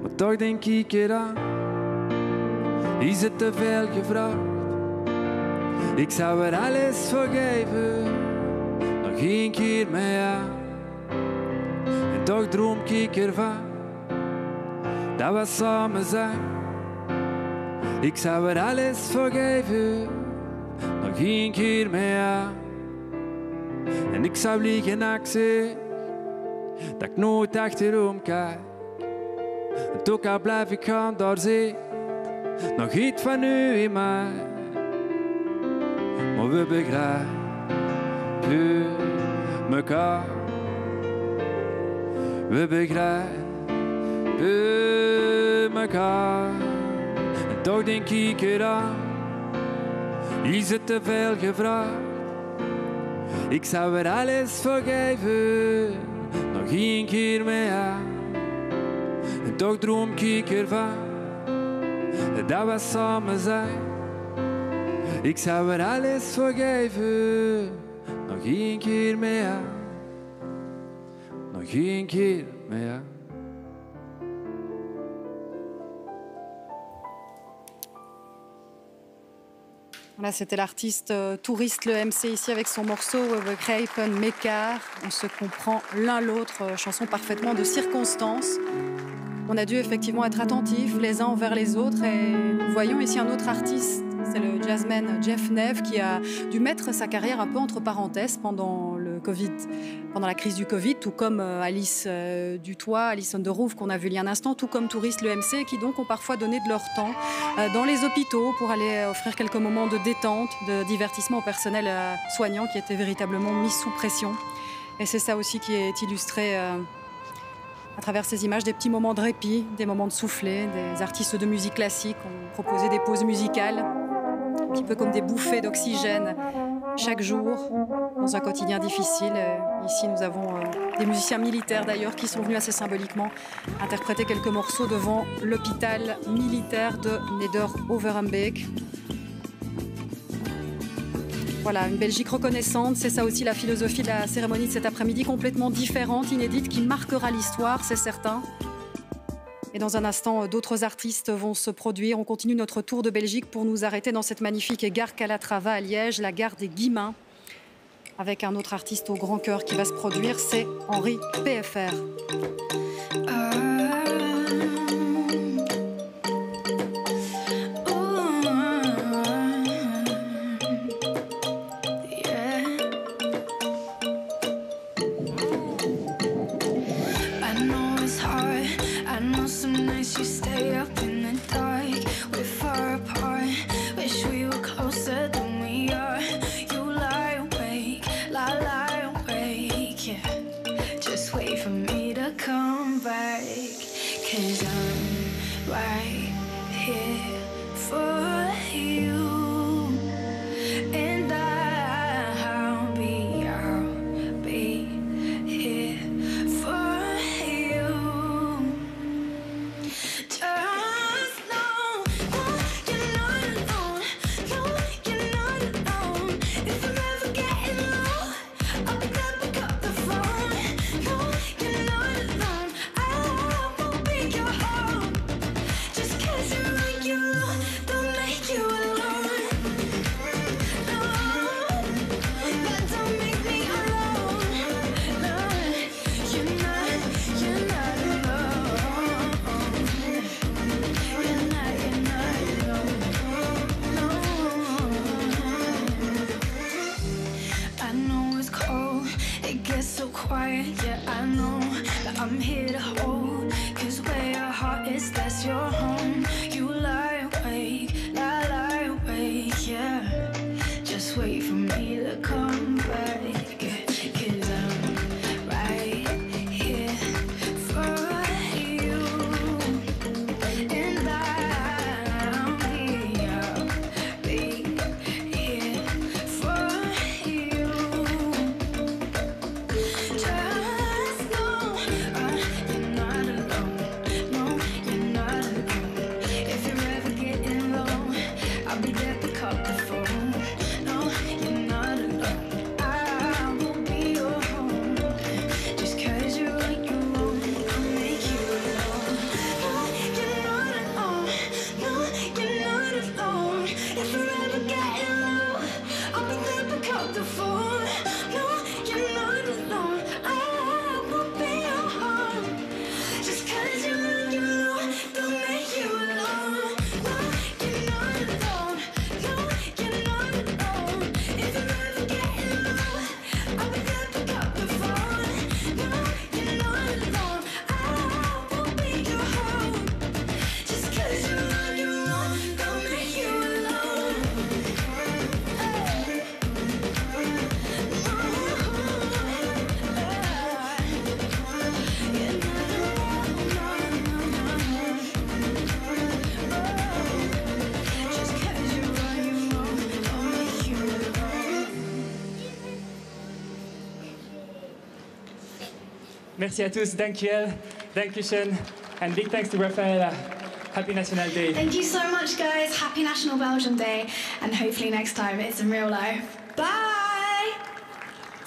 Maar toch denk ik eraan, is het te veel gevraagd? Ik zou er alles voor geven, nog 1 keer met jou. En toch droom ik ervan, dat we samen zijn. Ik zou er alles voor geven, nog 1 keer met jou. En ik zou liegen als ik zeg, dat ik nooit achterom kijk. En ook al blijf ik gaan, daar zit nog iets van u in mij. Maar we begrijpen elkaar. We begrijpen elkaar. En toch denk ik eraan, is het te veel gevraagd? Ik zou er alles voor geven, nog 1 keer met jou. En toch droom ik ervan, dat we samen zijn. Ik zou er alles voor geven, nog 1 keer met jou. Nog 1 keer met jou.
Voilà, c'était l'artiste Touriste Le MC ici avec son morceau We begrijpen mekaar. On se comprend l'un l'autre, chanson parfaitement de circonstance. On a dû effectivement être attentifs les uns envers les autres et nous voyons ici un autre artiste, c'est le jazzman Jeff Neve qui a dû mettre sa carrière un peu entre parenthèses pendant le Covid, pendant la crise du Covid, tout comme Alice Dutoit, Alison de Rouve qu'on a vu il y a un instant, tout comme Touriste Le MC qui donc ont parfois donné de leur temps dans les hôpitaux pour aller offrir quelques moments de détente, de divertissement au personnel soignant qui était véritablement mis sous pression. Et c'est ça aussi qui est illustré à travers ces images, des petits moments de répit, des moments de souffler. Des artistes de musique classique ont proposé des pauses musicales, un petit peu comme des bouffées d'oxygène chaque jour dans un quotidien difficile. Ici, nous avons des musiciens militaires d'ailleurs qui sont venus assez symboliquement interpréter quelques morceaux devant l'hôpital militaire de Neder-Overembeek. Voilà, une Belgique reconnaissante, c'est ça aussi la philosophie de la cérémonie de cet après-midi, complètement différente, inédite, qui marquera l'histoire, c'est certain. Et dans un instant, d'autres artistes vont se produire. On continue notre tour de Belgique pour nous arrêter dans cette magnifique gare Calatrava à Liège, la gare des Guillemins, avec un autre artiste au grand cœur qui va se produire, c'est Henri PFR.
know that I'm here to hold. 'Cause where your heart is, that's your home. You lie awake, lie awake, yeah. Just wait for me to come back. 'Cause I'm right here for you. And I'll be here for you. Just know you're not alone. No, you're not alone. If you're ever getting low, I'll be there to pick up the phone. No, you're not alone. I will be your home. Just 'cause you're on your own, I'll make you alone. No, you're not alone. No, you're not alone. If you're ever getting low, I'll be there to pick up the phone. No, you're not alone. I will be your home. Just 'cause you're on your own, don't make you alone. No, you're not alone. No, you're not alone. If you're ever getting low, I'll be there to pick up the phone. No, you're not alone. I will be your home. Just 'cause you're on your own, don't make you alone. Just 'cause you're on your own, don't make you alone.
Merci à tous, dankjewel, dankeschön, and big thanks to Rafaela. Happy National Day.
Thank you so much, guys. Happy National Belgium Day, and hopefully next time it's in real life. Bye!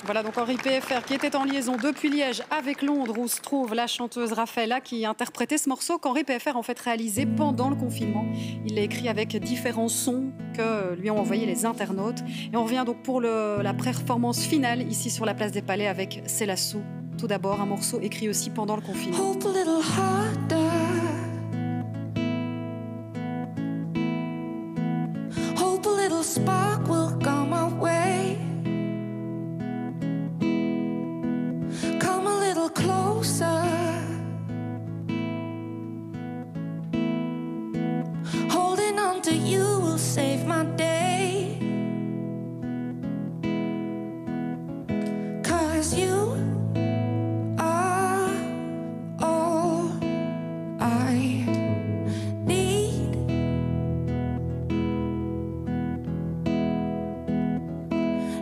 Voilà donc Henri PFR qui était en liaison depuis Liège avec Londres où se trouve la chanteuse Rafaela qui interprétait ce morceau qu'Henri PFR a en fait réalisé pendant le confinement. Il l'a écrit avec différents sons que lui ont envoyés les internautes. Et on revient donc pour la performance finale ici sur la place des Palais avec Selassou. Tout d'abord un morceau écrit aussi pendant le confinement.
Hope a little harder. Hope a little spark will come my way. Come a little closer. Holding on to you will save my day. 'Cause you are all I need.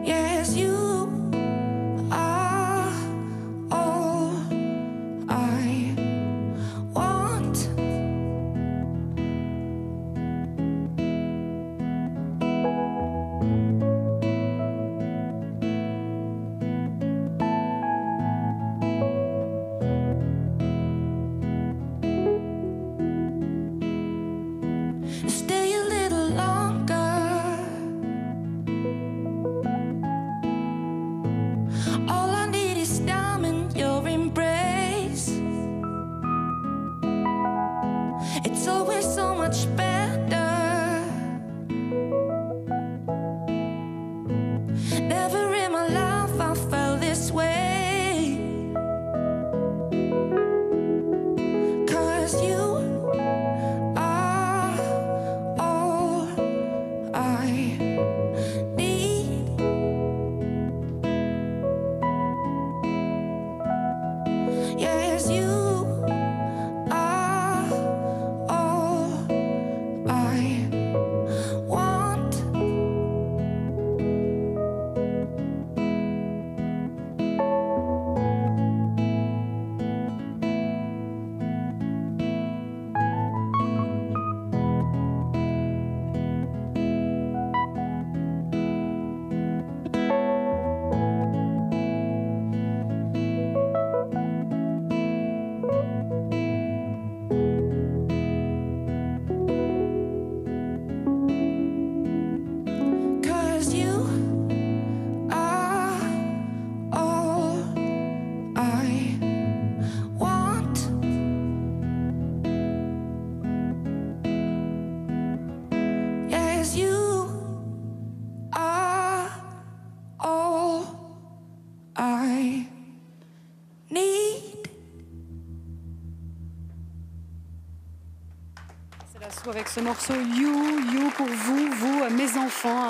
Yes, you are all I want.
Picasso avec ce morceau You pour vous, mes enfants.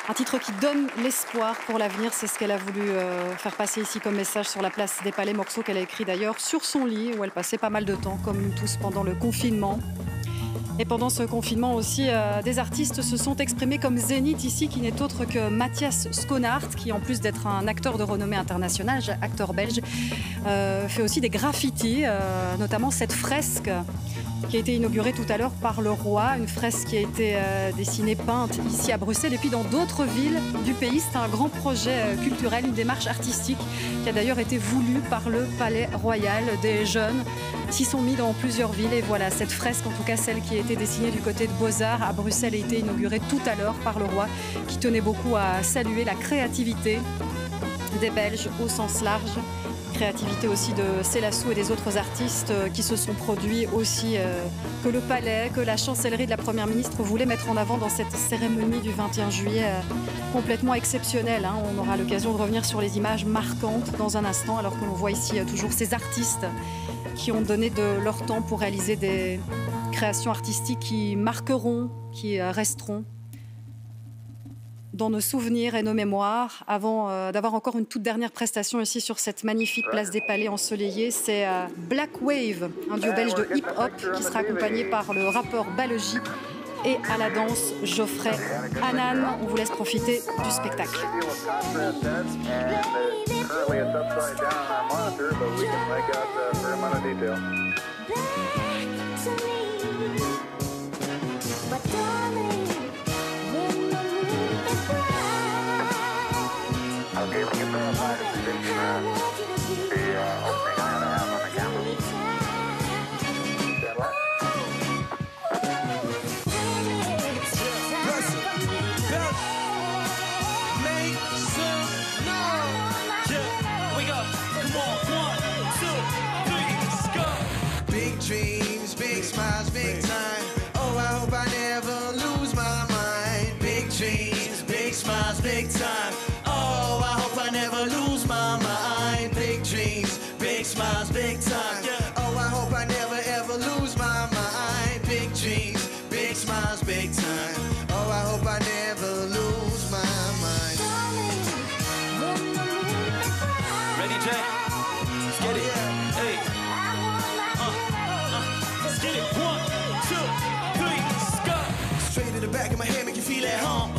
Un titre qui donne l'espoir pour l'avenir. C'est ce qu'elle a voulu faire passer ici comme message sur la place des Palais. Morceau qu'elle a écrit d'ailleurs sur son lit où elle passait pas mal de temps, comme nous tous, pendant le confinement. Et pendant ce confinement aussi, des artistes se sont exprimés comme Zénith ici, qui n'est autre que Mathias Schoenaert, qui en plus d'être un acteur de renommée internationale, acteur belge, fait aussi des graffitis, notamment cette fresque qui a été inaugurée tout à l'heure par le roi, une fresque qui a été dessinée, peinte ici à Bruxelles et puis dans d'autres villes du pays. C'est un grand projet culturel, une démarche artistique qui a d'ailleurs été voulue par le Palais Royal. Des jeunes s'y sont mis dans plusieurs villes et voilà, cette fresque, en tout cas celle qui a été dessinée du côté de Beaux-Arts à Bruxelles, a été inaugurée tout à l'heure par le roi, qui tenait beaucoup à saluer la créativité des Belges au sens large. Créativité aussi de Célassou et des autres artistes qui se sont produits aussi, que le palais, que la chancellerie de la Première ministre voulait mettre en avant dans cette cérémonie du 21 juillet complètement exceptionnelle. On aura l'occasion de revenir sur les images marquantes dans un instant, alors que l'on voit ici toujours ces artistes qui ont donné de leur temps pour réaliser des créations artistiques qui marqueront, qui resteront dans nos souvenirs et nos mémoires. Avant d'avoir encore une toute dernière prestation ici sur cette magnifique place des Palais ensoleillée, c'est Black Wave, un duo belge de hip-hop qui sera accompagné par le rappeur Balogi et à la danse Geoffrey Hanan. On vous laisse profiter du spectacle.
Okay, we can verify the position, the opening I gotta have on the camera. Stand by.
Make some noise. Yeah, we go. Come on, 1, 2, 3, let's go. Big dreams, big smiles, big time. Oh, I hope I never lose my mind. Big dreams, big smiles, big time. Oh, I hope I never lose my mind. Big dreams, big smiles, big time. Oh, I hope I never ever lose my mind. Big dreams, big smiles, big time. Oh, I hope I never lose my mind. Ready, Jay? Let's get it. Hey. Let's get it. 1, 2, 3, let's go. Straight to the back of my head, make you feel at home.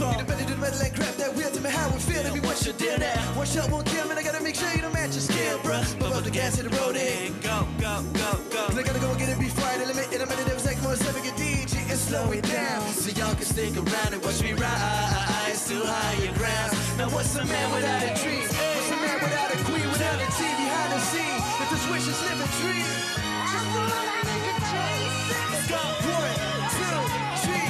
You the better do the metal and grab that wheel. Tell me how it feel, tell me what's your deal now. One shot won't kill me, I gotta make sure you don't match your skill, bruh. Pump up the gas, hit the road in. Go, go, go, go. Cause I gotta go get it before I limit. In a minute, there was like more stuff, get DJ and slow it down. So y'all can stick around and watch me rise to higher grounds. Now what's a man without a dream? What's a man without a queen, without a team behind the scene? If this wish is live a dream, just wanna make a change. Let's go. 1, 2, 3,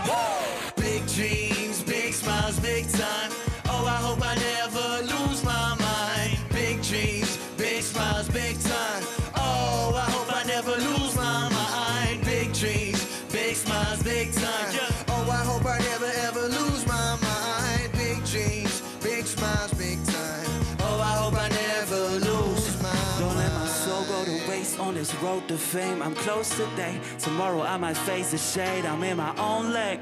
woo! Big dreams, big smiles, big time. Oh, I hope I never lose my mind. Big dreams, big smiles, big time. Oh, I hope I never lose my mind. Big dreams, big smiles, big time. Oh, I hope I never ever lose my mind. Big dreams, big smiles, big time. Oh, I hope I never lose my mind. Don't let my soul go to waste on this road to fame. I'm close today, tomorrow I might face the shade. I'm in my own leg.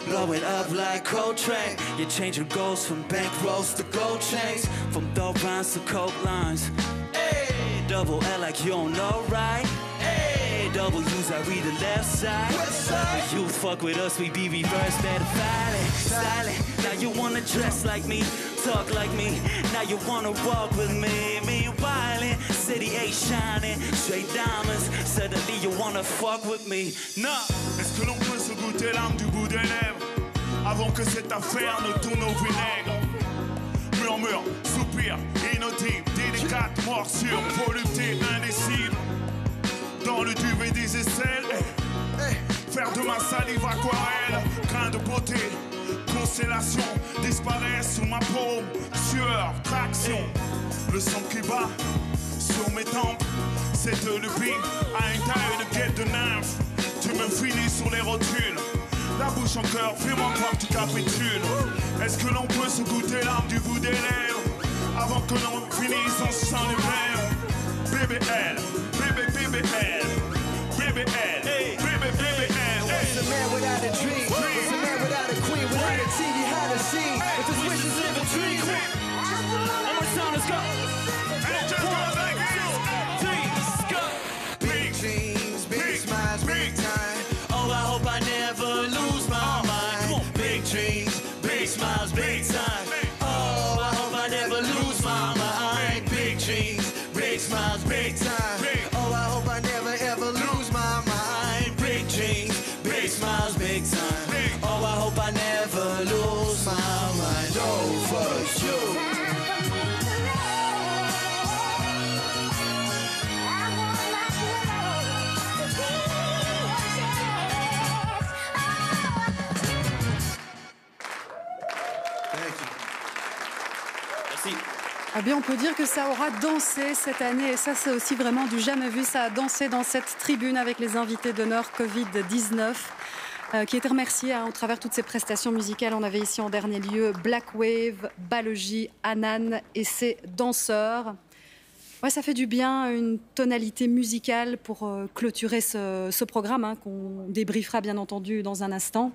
Blow it up like Coltrane. You're changing goals from bank rolls to gold chains, from dope rhymes to coke lines. Hey, double L like you don't know, right? Hey, double U's, I read the left side. You fuck with us, we be reversed, better silent. Now you wanna dress like me, talk like me. Now you wanna walk with me, wildin'. City ain't shining, straight diamonds. Suddenly you wanna fuck with me. No.
Est-ce que l'on peut se goûter l'âme du bout des lèvres avant que cette affaire ne tourne au vinaigre? Murmure, soupir, inaudible, délicate morsure, volupté indécile. Dans le duvet des aisselles, faire de ma salive aquarelle, grain de beauté, constellation, disparaît sous ma paume, sueur, traction, le sang qui bat sur mes tempes, cette lupine a une taille de guette de nymphe. Tu me finis sur les rotules, la bouche en cœur, fais-moi croire que tu capitules. Est-ce que l'on peut se goûter l'âme du bout des lèvres avant que l'on finisse en sang les verres? BBL, bébé, BBL, BBL, hey, BBL.
What's a man without a dream? What's a man without a queen? Without a TV, how to see? If his wishes live a dream. One more time, let's go.
And it just goes like this.
Big dreams, big smiles, big time. Oh, I hope I never lose my mind. Big dreams, big smiles, big time. Oh, I hope I never lose my mind. Big dreams, big smiles, big time. Oh, I hope I never ever lose my mind. Big dreams, big smiles, big time. Oh, I hope I never lose my mind over you.
Ah bien, on peut dire que ça aura dansé cette année, et ça c'est aussi vraiment du jamais vu. Ça a dansé dans cette tribune avec les invités d'honneur Covid-19 qui étaient remerciés au travers de toutes ces prestations musicales. On avait ici en dernier lieu Black Wave, Balogie, Anan et ses danseurs. Ouais, ça fait du bien, une tonalité musicale pour clôturer ce programme qu'on débriefera bien entendu dans un instant.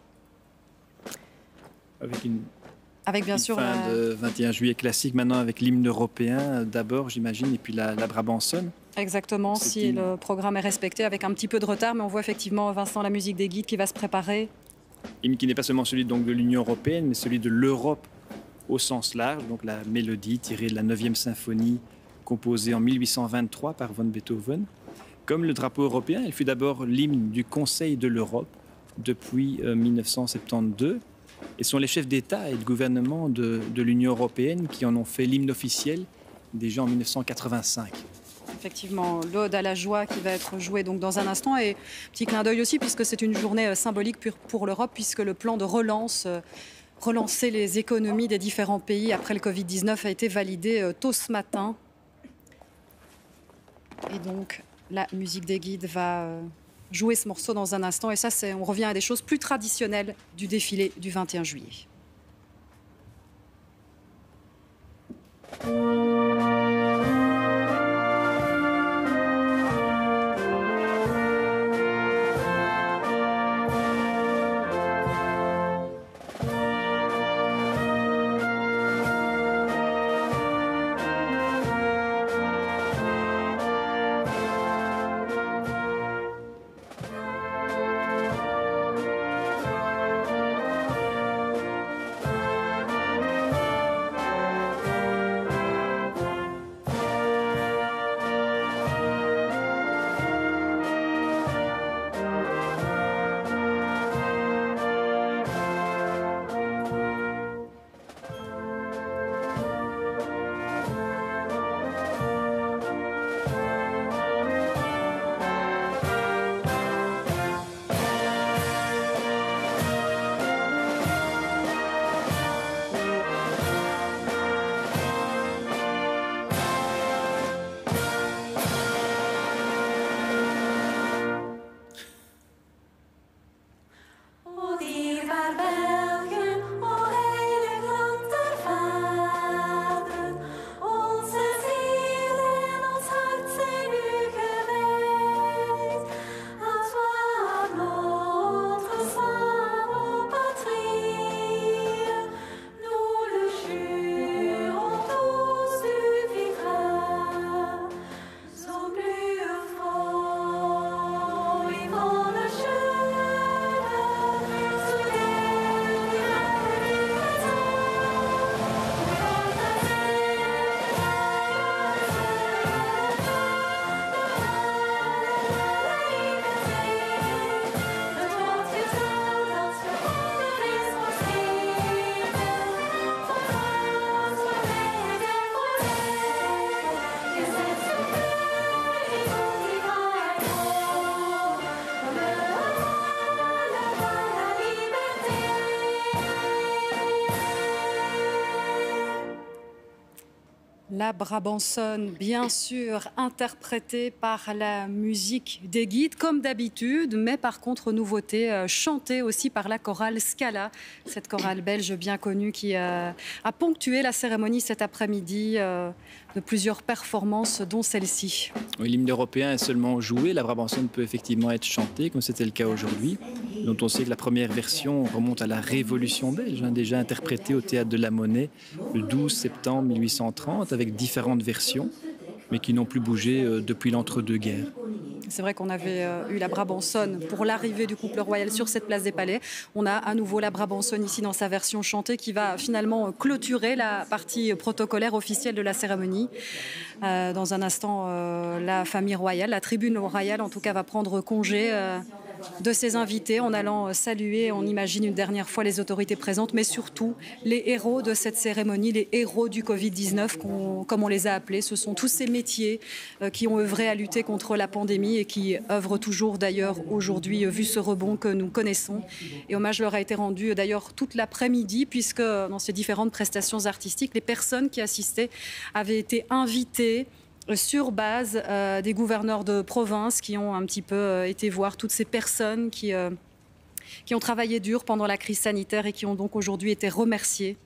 Avec bien sûr
fin de 21 juillet classique maintenant avec l'hymne européen d'abord j'imagine et puis la Brabançonne.
Exactement, si le programme est respecté avec un petit peu de retard, mais on voit effectivement Vincent la musique des guides qui va se préparer.
Hymne qui n'est pas seulement celui donc de l'Union européenne mais celui de l'Europe au sens large, donc la mélodie tirée de la 9e symphonie composée en 1823 par von Beethoven. Comme le drapeau européen, elle fut d'abord l'hymne du Conseil de l'Europe depuis 1972. Et ce sont les chefs d'État et de gouvernement de l'Union européenne qui en ont fait l'hymne officiel déjà en 1985.
Effectivement, l'Ode à la joie qui va être jouée donc dans un instant. Et petit clin d'œil aussi, puisque c'est une journée symbolique pour l'Europe, puisque le plan de relance, relancer les économies des différents pays après le Covid-19 a été validé tôt ce matin. Et donc, la musique des guides va jouer ce morceau dans un instant. Et ça, on revient à des choses plus traditionnelles du défilé du 21 juillet. La Brabançonne, bien sûr, interprétée par la musique des guides, comme d'habitude, mais par contre, nouveauté, chantée aussi par la chorale Scala, cette chorale belge bien connue qui a ponctué la cérémonie cet après-midi, plusieurs performances, dont celle-ci.
Oui, l'hymne européen est seulement joué. La brabançonne peut effectivement être chantée, comme c'était le cas aujourd'hui. Dont on sait que la première version remonte à la Révolution belge, déjà interprétée au Théâtre de la Monnaie le 12 septembre 1830, avec différentes versions, mais qui n'ont plus bougé depuis l'entre-deux-guerres.
C'est vrai qu'on avait eu la brabançonne pour l'arrivée du couple royal sur cette place des Palais. On a à nouveau la brabançonne ici dans sa version chantée qui va finalement clôturer la partie protocolaire officielle de la cérémonie. Dans un instant, la famille royale, la tribune royale en tout cas, va prendre congé de ses invités en allant saluer, on imagine une dernière fois les autorités présentes, mais surtout les héros de cette cérémonie, les héros du Covid-19, comme on les a appelés. Ce sont tous ces métiers qui ont œuvré à lutter contre la pandémie et qui œuvrent toujours d'ailleurs aujourd'hui, vu ce rebond que nous connaissons. Et hommage leur a été rendu d'ailleurs toute l'après-midi, puisque dans ces différentes prestations artistiques, les personnes qui assistaient avaient été invitées sur base des gouverneurs de province qui ont un petit peu été voir toutes ces personnes qui ont travaillé dur pendant la crise sanitaire et qui ont donc aujourd'hui été remerciées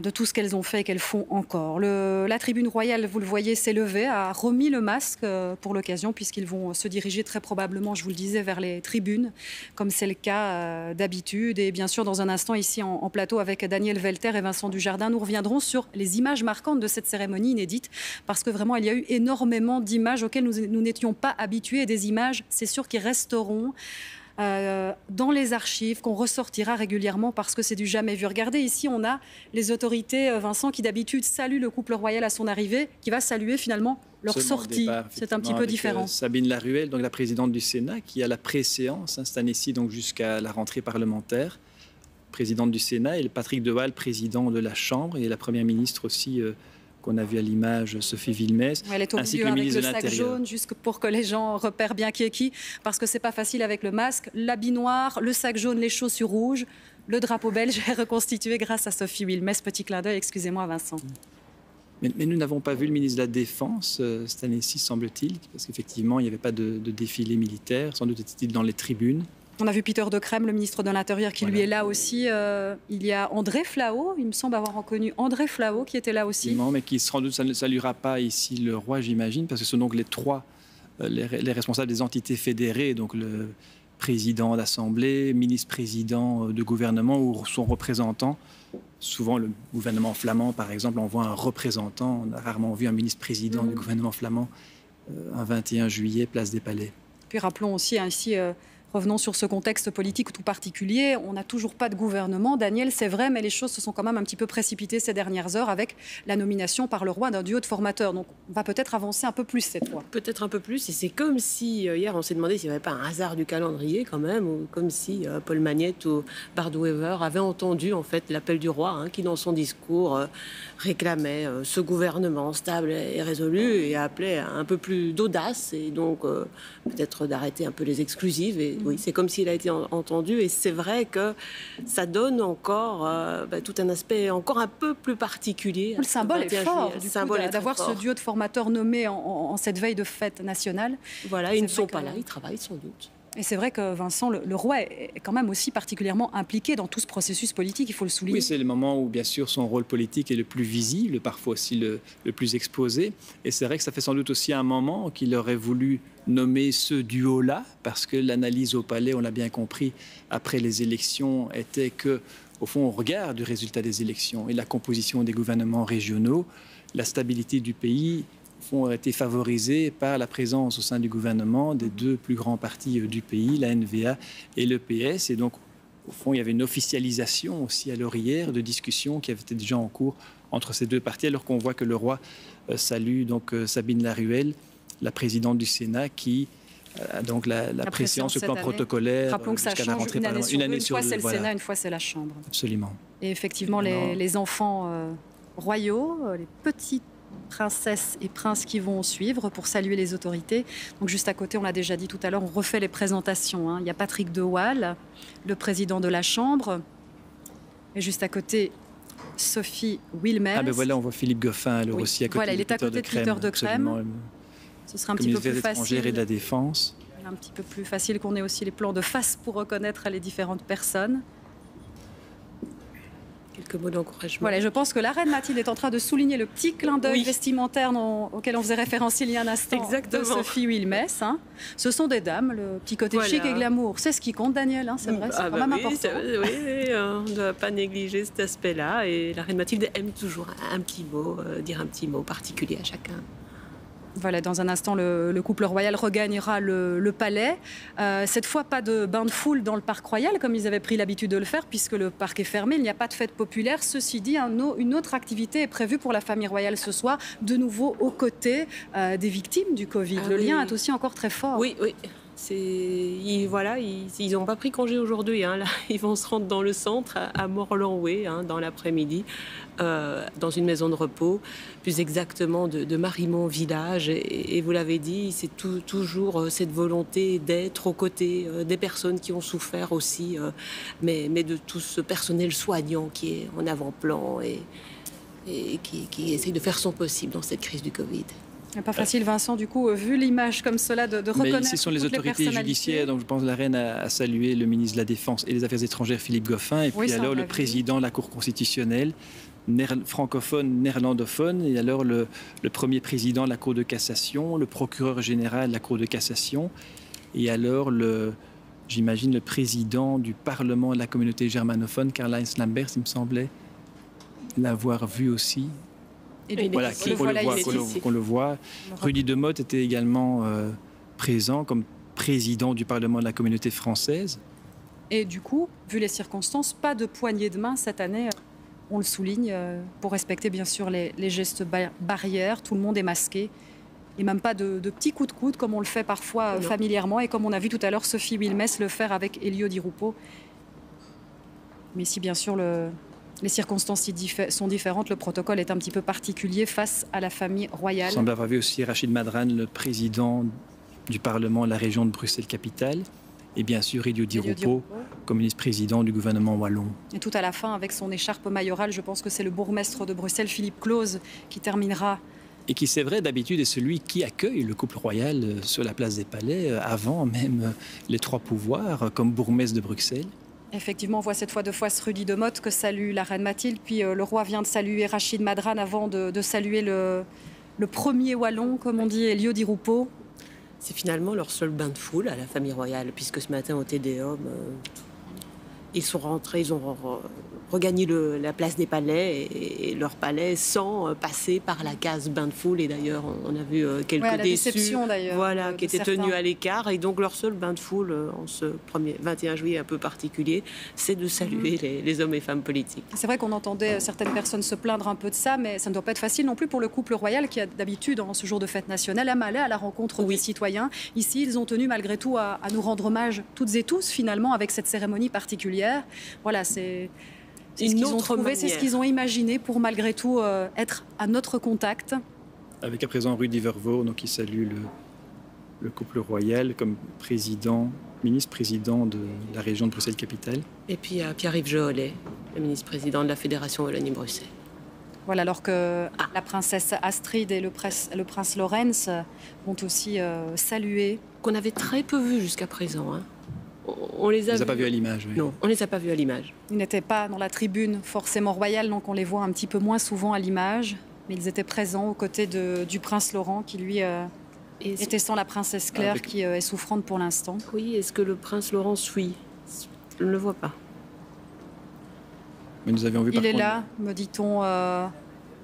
de tout ce qu'elles ont fait et qu'elles font encore. La tribune royale, vous le voyez, s'est levée, a remis le masque pour l'occasion, puisqu'ils vont se diriger très probablement, je vous le disais, vers les tribunes, comme c'est le cas d'habitude. Et bien sûr, dans un instant, ici en plateau, avec Daniel Velter et Vincent Dujardin, nous reviendrons sur les images marquantes de cette cérémonie inédite, parce que vraiment, il y a eu énormément d'images auxquelles nous n'étions pas habitués, et des images, c'est sûr, qui resteront dans les archives, qu'on ressortira régulièrement parce que c'est du jamais vu. Regardez, ici, on a les autorités, Vincent, qui d'habitude saluent le couple royal à son arrivée, qui va saluer finalement leur sortie. C'est un petit peu différent.
Sabine Laruelle, donc la présidente du Sénat, qui a la préséance cette année-ci, donc jusqu'à la rentrée parlementaire, présidente du Sénat, et Patrick De Waal, président de la Chambre, et la première ministre aussi, qu'on a vu à l'image, Sophie Wilmès,
elle est au
ainsi
milieu
que le
avec
ministre
le
de
sac
l'Intérieur.
jaune, juste pour que les gens repèrent bien qui est qui, parce que c'est pas facile avec le masque, l'habit noir, le sac jaune, les chaussures rouges. Le drapeau belge est reconstitué grâce à Sophie Wilmès. Petit clin d'œil, excusez-moi Vincent.
Mais nous n'avons pas vu le ministre de la Défense cette année-ci, semble-t-il, parce qu'effectivement, il n'y avait pas de défilé militaire, sans doute était-il dans les tribunes.
On a vu Peter De Crème, le ministre de l'Intérieur, qui lui est là aussi. Il y a André Flahault, il me semble avoir reconnu André Flahault qui était là aussi.
Non, mais qui sans doute ça ne saluera pas ici le roi, j'imagine, parce que ce sont donc les trois, les responsables des entités fédérées, donc le président d'Assemblée, ministre-président de gouvernement ou son représentant. Souvent, le gouvernement flamand, par exemple, envoie un représentant. On a rarement vu un ministre-président du gouvernement flamand un 21 juillet, place des Palais.
Puis rappelons aussi ici... Revenons sur ce contexte politique tout particulier. On n'a toujours pas de gouvernement, Daniel, c'est vrai, mais les choses se sont quand même un petit peu précipitées ces dernières heures avec la nomination par le roi d'un duo de formateurs. Donc on va peut-être avancer un peu plus cette fois.
Peut-être un peu plus, et c'est comme si, hier, on s'est demandé s'il n'y avait pas un hasard du calendrier quand même, ou comme si Paul Magnette ou Bart Wever avaient entendu en fait l'appel du roi, qui dans son discours réclamait ce gouvernement stable et résolu et appelait à un peu plus d'audace et donc peut-être d'arrêter un peu les exclusives. Et oui, c'est comme s'il a été entendu, et c'est vrai que ça donne encore tout un aspect encore un peu plus particulier.
Le symbole est fort, d'avoir ce duo de formateurs nommé en cette veille de fête nationale.
Voilà, ils ne sont pas là, ils travaillent sans doute.
Et c'est vrai que Vincent, le roi est quand même aussi particulièrement impliqué dans tout ce processus politique, il faut le souligner.
Oui, c'est le moment où, bien sûr, son rôle politique est le plus visible, parfois aussi le plus exposé. Et c'est vrai que ça fait sans doute aussi un moment qu'il aurait voulu nommer ce duo-là, parce que l'analyse au palais, on l'a bien compris, après les élections, était que, au fond, au regard du résultat des élections et la composition des gouvernements régionaux, la stabilité du pays ont été favorisés par la présence au sein du gouvernement des deux plus grands partis du pays, la NVA et le PS. Et donc, au fond, il y avait une officialisation aussi à l'oreillère de discussions qui avaient été déjà en cours entre ces deux partis, alors qu'on voit que le roi salue donc Sabine Laruelle, la présidente du Sénat, qui a donc la préséance sur le plan protocolaire.
Rappelons que ça change une année sur deux. Une fois c'est le Sénat, une fois c'est la Chambre.
Absolument.
Et effectivement, les enfants royaux, les petites princesses et princes qui vont suivre pour saluer les autorités. Donc juste à côté, on l'a déjà dit tout à l'heure, on refait les présentations. Il y a Patrick De Waal, le président de la Chambre. Et juste à côté, Sophie Wilmès.
Ah ben voilà, on voit Philippe Goffin alors aussi à côté.
Voilà, il est à côté de Peter De Crème. Ce sera un petit peu plus facile.
Et de la Défense.
Un petit peu plus facile qu'on ait aussi les plans de face pour reconnaître les différentes personnes.
Quelques mots d'encouragement.
Voilà, je pense que la reine Mathilde est en train de souligner le petit clin d'œil vestimentaire auquel on faisait référence il y a un instant.
Exactement.
De Sophie Wilmès. Hein. Ce sont des dames, le petit côté chic et glamour. C'est ce qui compte, Daniel, hein, c'est vrai, c'est quand même important.
Oui, on ne doit pas négliger cet aspect-là. Et la reine Mathilde aime toujours un petit mot, dire un petit mot particulier à chacun.
Voilà, dans un instant, le couple royal regagnera le palais. Cette fois, pas de bain de foule dans le parc royal, comme ils avaient pris l'habitude de le faire, puisque le parc est fermé. Il n'y a pas de fête populaire. Ceci dit, une autre activité est prévue pour la famille royale ce soir, de nouveau aux côtés des victimes du Covid. Le lien est aussi encore très fort.
Oui. Ils n'ont pas pris congé aujourd'hui. Hein. Là, ils vont se rendre dans le centre, à Morlanway, dans l'après-midi, dans une maison de repos, plus exactement de Marimont Village. Et vous l'avez dit, c'est toujours cette volonté d'être aux côtés des personnes qui ont souffert aussi, mais de tout ce personnel soignant qui est en avant-plan et qui essaye de faire son possible dans cette crise du Covid.
Pas facile, Vincent, du coup, vu l'image comme cela, de reconnaître.
Mais ici sont les autorités judiciaires, donc je pense que la reine a salué le ministre de la Défense et des Affaires étrangères, Philippe Goffin, et puis alors le président de la Cour constitutionnelle, francophone, néerlandophone, et alors le premier président de la Cour de cassation, le procureur général de la Cour de cassation, et alors j'imagine le président du Parlement de la communauté germanophone, Karl-Heinz Lambert, il me semblait l'avoir vu aussi. Voilà, qu'on le voit. Rudy Demotte était également présent comme président du Parlement de la communauté française.
Et du coup, vu les circonstances, pas de poignée de main cette année, on le souligne, pour respecter bien sûr les gestes barrières. Tout le monde est masqué. Et même pas de petits coups de coude comme on le fait parfois familièrement et comme on a vu tout à l'heure Sophie Wilmès le faire avec Elio Di Rupo. Mais ici, bien sûr, les circonstances sont différentes. Le protocole est un petit peu particulier face à la famille royale.
On semble avoir vu aussi Rachid Madran, le président du Parlement de la région de Bruxelles-Capitale. Et bien sûr, Elio Di Rupo, comme ministre-président du gouvernement wallon.
Et tout à la fin, avec son écharpe mayorale, je pense que c'est le bourgmestre de Bruxelles, Philippe Claus, qui terminera.
Et qui, c'est vrai, d'habitude est celui qui accueille le couple royal sur la place des Palais, avant même les trois pouvoirs, comme bourgmestre de Bruxelles.
Effectivement, on voit cette fois de fois Rudy Demotte que salue la reine Mathilde, puis le roi vient de saluer Rachid Madran avant de saluer le premier wallon, comme on dit, Elio Di Rupo.
C'est finalement leur seul bain de foule à la famille royale, puisque ce matin au Tédéum, ils sont rentrés, ils ont regagné la place des palais et leur palais sans passer par la case bain de foule. Et d'ailleurs, on a vu quelques déçus qui étaient tenus à l'écart. Et donc, leur seul bain de foule en ce 21 juillet un peu particulier, c'est de saluer les hommes et femmes politiques.
C'est vrai qu'on entendait certaines personnes se plaindre un peu de ça, mais ça ne doit pas être facile non plus pour le couple royal qui a d'habitude, en ce jour de fête nationale, aime aller à la rencontre des citoyens. Ici, ils ont tenu malgré tout à nous rendre hommage toutes et tous, finalement, avec cette cérémonie particulière. Voilà, c'est ce qu'ils ont trouvé, c'est ce qu'ils ont imaginé pour malgré tout être à notre contact.
Avec à présent Rudy Vervoort, donc qui salue le couple royal comme ministre-président de la région de Bruxelles-Capitale.
Et puis Pierre-Yves Johollet, le ministre-président de la Fédération Wallonie-Bruxelles.
Voilà, alors que la princesse Astrid et le prince Lorenz vont aussi saluer.
Qu'on avait très peu vu jusqu'à présent, hein. On les a
pas vus à l'image. Oui.
Non, on les a pas vus à l'image.
Ils n'étaient pas dans la tribune forcément royale, donc on les voit un petit peu moins souvent à l'image. Mais ils étaient présents aux côtés du prince Laurent, qui lui était sans la princesse Claire, qui est souffrante pour l'instant.
Oui, est-ce que le prince Laurent suit? Je ne le vois pas.
Mais nous avions vu.
Il est là, me dit-on,